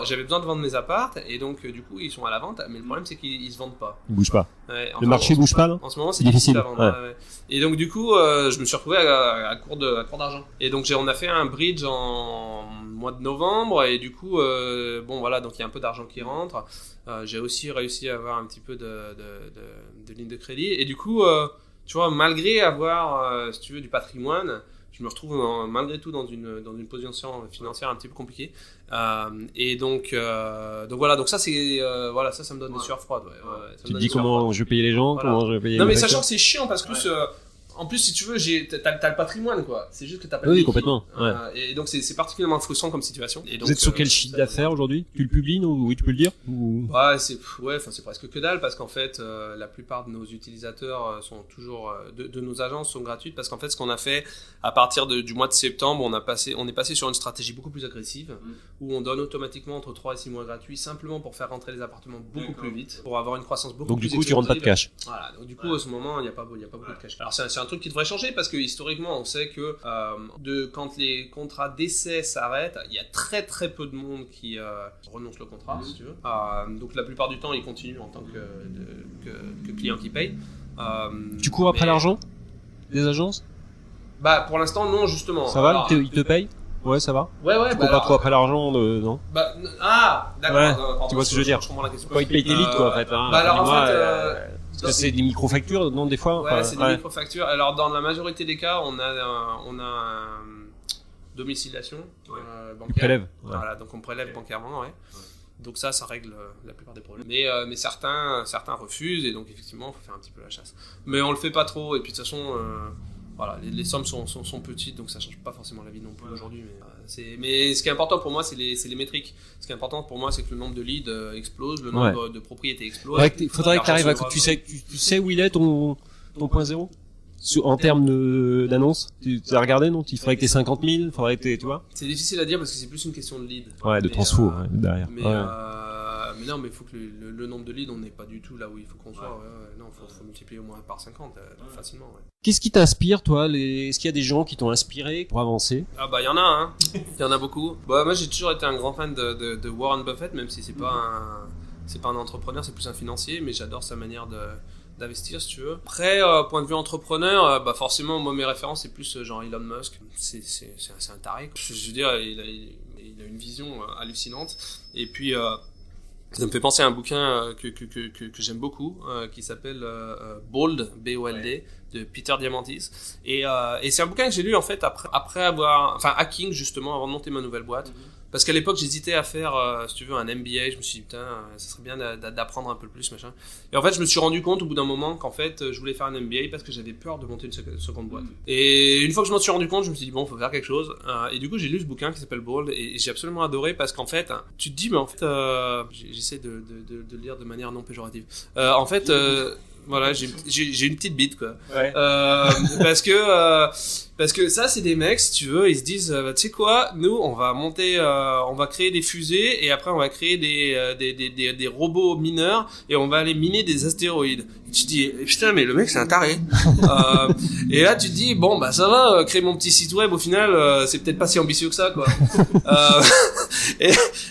j'avais besoin de vendre mes apparts, et donc du coup ils sont à la vente, mais le problème c'est qu'ils se vendent pas. Ils bougent pas. Le marché bouge pas là. En ce moment c'est difficile à vendre. Ouais. Et donc du coup je me suis retrouvé à court d'argent. Et donc on a fait un bridge en mois de novembre, et du coup donc il y a un peu d'argent qui rentre. J'ai aussi réussi à avoir un petit peu de ligne de crédit, et du coup tu vois, malgré avoir si tu veux du patrimoine, je me retrouve malgré tout dans une position financière un petit peu compliquée, et donc voilà, donc ça c'est ça me donne des sueurs froides. Tu te dis comment je vais payer les gens, comment je vais payer. Non mais sachant que c'est chiant, parce que en plus, si tu veux, t'as le patrimoine, quoi. C'est juste que t'as pas de Oui, liquide. complètement. Ouais. Et donc, c'est particulièrement frustrant comme situation. Et donc, vous êtes sur quel chiffre d'affaires aujourd'hui? Tu le publies, non? Oui, tu peux le dire? Ou... c'est presque que dalle, parce qu'en fait, la plupart de nos utilisateurs sont toujours, de nos agences sont gratuites, parce qu'en fait, ce qu'on a fait, à partir du mois de septembre, on est passé sur une stratégie beaucoup plus agressive, où on donne automatiquement entre 3 et 6 mois gratuits, simplement pour faire rentrer les appartements beaucoup plus vite, pour avoir une croissance beaucoup plus explosive. Donc, du coup, tu rentres pas de cash. Voilà. Donc, du coup, à ce moment, il n'y a pas beaucoup de cash. Alors, c'est un truc qui devrait changer, parce que historiquement on sait que quand les contrats d'essai s'arrêtent, il y a très très peu de monde qui renonce le contrat, si tu veux. Donc la plupart du temps ils continuent en tant que client qui paye. Tu cours après l'argent des agences? Pour l'instant non, justement. Ça va, ils te payent? Ouais, ça va. Ouais. Tu cours pas trop après l'argent, non? D'accord. Ouais. Pardon, tu vois ce que je veux dire? Je comprends la question. Quand ils te payent tes litres, quoi, en fait. Parce que c'est des micro-factures, non, des fois? Ouais, c'est des micro-factures. Alors, dans la majorité des cas, on a une domiciliation bancaire. Tu prélèves. Voilà, donc on prélève bancairement, ouais. Donc ça règle la plupart des problèmes. Mais certains refusent, et donc effectivement, il faut faire un petit peu la chasse. Mais on le fait pas trop, et puis de toute façon, Voilà, les sommes sont petites, donc ça change pas forcément la vie non plus aujourd'hui. Mais ce qui est important pour moi, c'est les métriques. Ce qui est important pour moi, c'est que le nombre de leads explose, le nombre de propriétés explose. Faudrait que tu arrives à... Tu sais où il est ton point zéro en termes d'annonces? Tu as regardé, non? Il faudrait que t'aies 50 000, faudrait que t'aies, tu vois? C'est difficile à dire parce que c'est plus une question de lead. Ouais, de transfo, derrière. Mais non, mais il faut que le nombre de leads, on n'est pas du tout là où il faut qu'on soit. Non, faut multiplier au moins par 50 facilement. Ouais. Qu'est-ce qui t'inspire, toi? Est-ce qu'il y a des gens qui t'ont inspiré pour avancer? Ah bah il y en a, hein. Il y en a beaucoup. Bah moi j'ai toujours été un grand fan de Warren Buffett, même si c'est pas un entrepreneur, c'est plus un financier, mais j'adore sa manière d'investir, si tu veux. Après, point de vue entrepreneur, bah forcément moi mes références c'est plus genre Elon Musk. C'est un taré. Je veux dire, il a une vision hallucinante. Et puis ça me fait penser à un bouquin que j'aime beaucoup, qui s'appelle Bold, B-O-L-D, de Peter Diamandis. Et c'est un bouquin que j'ai lu en fait après avoir, Hacking justement, avant de monter ma nouvelle boîte. Parce qu'à l'époque, j'hésitais à faire, si tu veux, un MBA. Je me suis dit, putain, ça serait bien d'apprendre un peu plus, machin. Et en fait, je me suis rendu compte au bout d'un moment qu'en fait, je voulais faire un MBA parce que j'avais peur de monter une seconde boîte. Et une fois que je m'en suis rendu compte, je me suis dit, bon, faut faire quelque chose. Et du coup, j'ai lu ce bouquin qui s'appelle Bold et j'ai absolument adoré parce qu'en fait, tu te dis, mais en fait, j'essaie de le lire de manière non péjorative. En fait, voilà, j'ai une petite bite, quoi. Ouais. Parce que ça, c'est des mecs, si tu veux, ils se disent, tu sais quoi, nous, on va monter, on va créer des fusées et après on va créer des robots mineurs et on va aller miner des astéroïdes. Et tu te dis, putain, mais le mec, c'est un taré. Et là, tu te dis, bon, bah ça va, créer mon petit site web, au final, c'est peut-être pas si ambitieux que ça, quoi.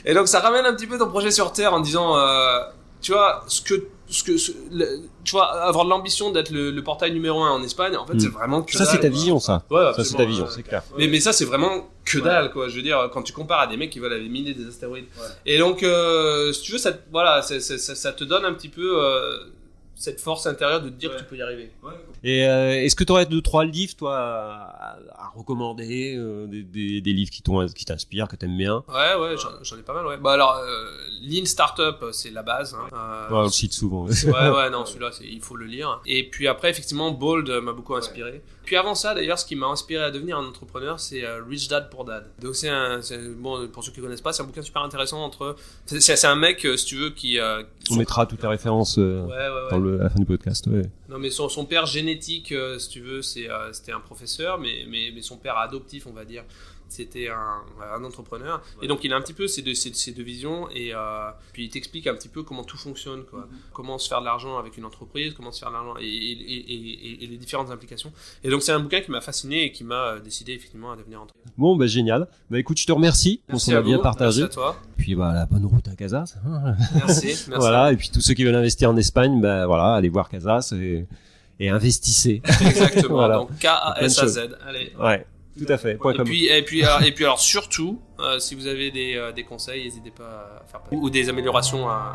Et donc ça ramène un petit peu ton projet sur Terre en disant, tu vois, tu vois, avoir l'ambition d'être le portail numéro 1 en Espagne, en fait, c'est vraiment que ça, dalle. C'est ta vision, ça. Ouais, ça, c'est ta vision, c'est clair. Mais ça, c'est vraiment que dalle, quoi. Je veux dire, quand tu compares à des mecs qui veulent aller miner des astéroïdes. Ouais. Et donc, si tu veux, ça te donne un petit peu cette force intérieure de te dire que tu peux y arriver. Ouais. Et est-ce que tu aurais 2-3 livres, toi, à recommander, des livres qui t'inspirent, que t'aimes bien? Ouais, j'en ai pas mal, ouais. Bah alors, Lean Startup, c'est la base. Hein. On le cite souvent. Ouais, non, celui-là, il faut le lire. Et puis après, effectivement, Bold m'a beaucoup inspiré. Ouais. Puis avant ça, d'ailleurs, ce qui m'a inspiré à devenir un entrepreneur, c'est Rich Dad Poor Dad. Donc bon, pour ceux qui connaissent pas, c'est un bouquin super intéressant c'est un mec, si tu veux, qui on mettra toutes les références à la fin du podcast. Ouais. Non, mais son père génétique, si tu veux, c'était un professeur, mais son père adoptif, on va dire, c'était un entrepreneur. Ouais. Et donc il a un petit peu ces deux visions et puis il t'explique un petit peu comment tout fonctionne, quoi. Comment se faire de l'argent avec une entreprise, comment se faire de l'argent et les différentes implications. Et donc c'est un bouquin qui m'a fasciné et qui m'a décidé effectivement à devenir entrepreneur. Bon, bah génial. Bah écoute, je te remercie pour ce qu'on a bien partagé. Merci à toi. Puis la bonne route à Casas. Merci. Voilà, et puis tous ceux qui veulent investir en Espagne, bah voilà, allez voir Casas et investissez. Exactement. Voilà. Donc K-A-S-A-Z. Allez. Ouais. Tout à fait. Et puis alors surtout, si vous avez des conseils, n'hésitez pas à faire passer ou des améliorations à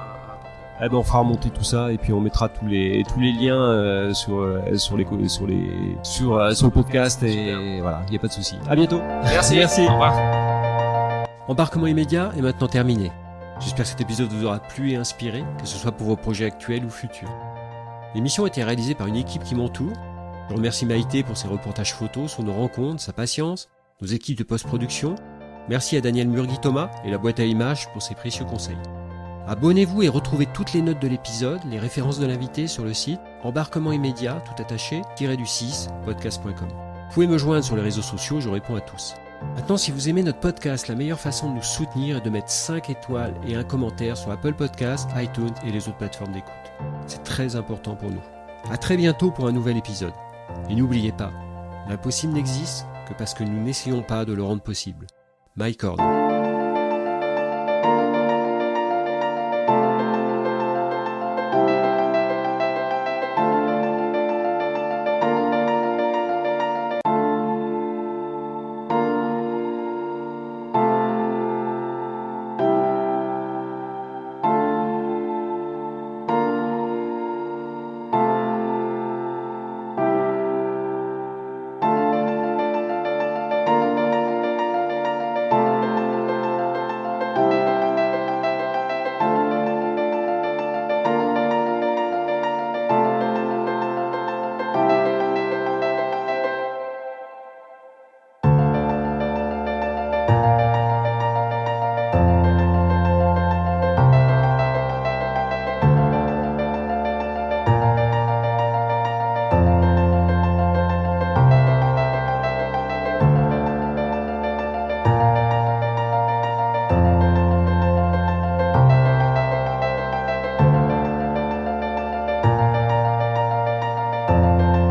eh ben on fera remonter tout ça et puis on mettra tous les liens sur le podcast. Super. Et voilà, il y a pas de souci. À bientôt. Merci. Au revoir. Embarquement immédiat est maintenant terminé. J'espère que cet épisode vous aura plu et inspiré, que ce soit pour vos projets actuels ou futurs. L'émission a été réalisée par une équipe qui m'entoure. Je remercie Maïté pour ses reportages photos sur nos rencontres, sa patience, nos équipes de post-production. Merci à Daniel Murgui-Thomas et la boîte à images pour ses précieux conseils. Abonnez-vous et retrouvez toutes les notes de l'épisode, les références de l'invité sur le site embarquement immédiat, tout attaché, -du6, podcast.com. Vous pouvez me joindre sur les réseaux sociaux, je réponds à tous. Maintenant, si vous aimez notre podcast, la meilleure façon de nous soutenir est de mettre 5 étoiles et un commentaire sur Apple Podcasts, iTunes et les autres plateformes d'écoute. C'est très important pour nous. À très bientôt pour un nouvel épisode. Et n'oubliez pas, l'impossible n'existe que parce que nous n'essayons pas de le rendre possible. Mike Horn.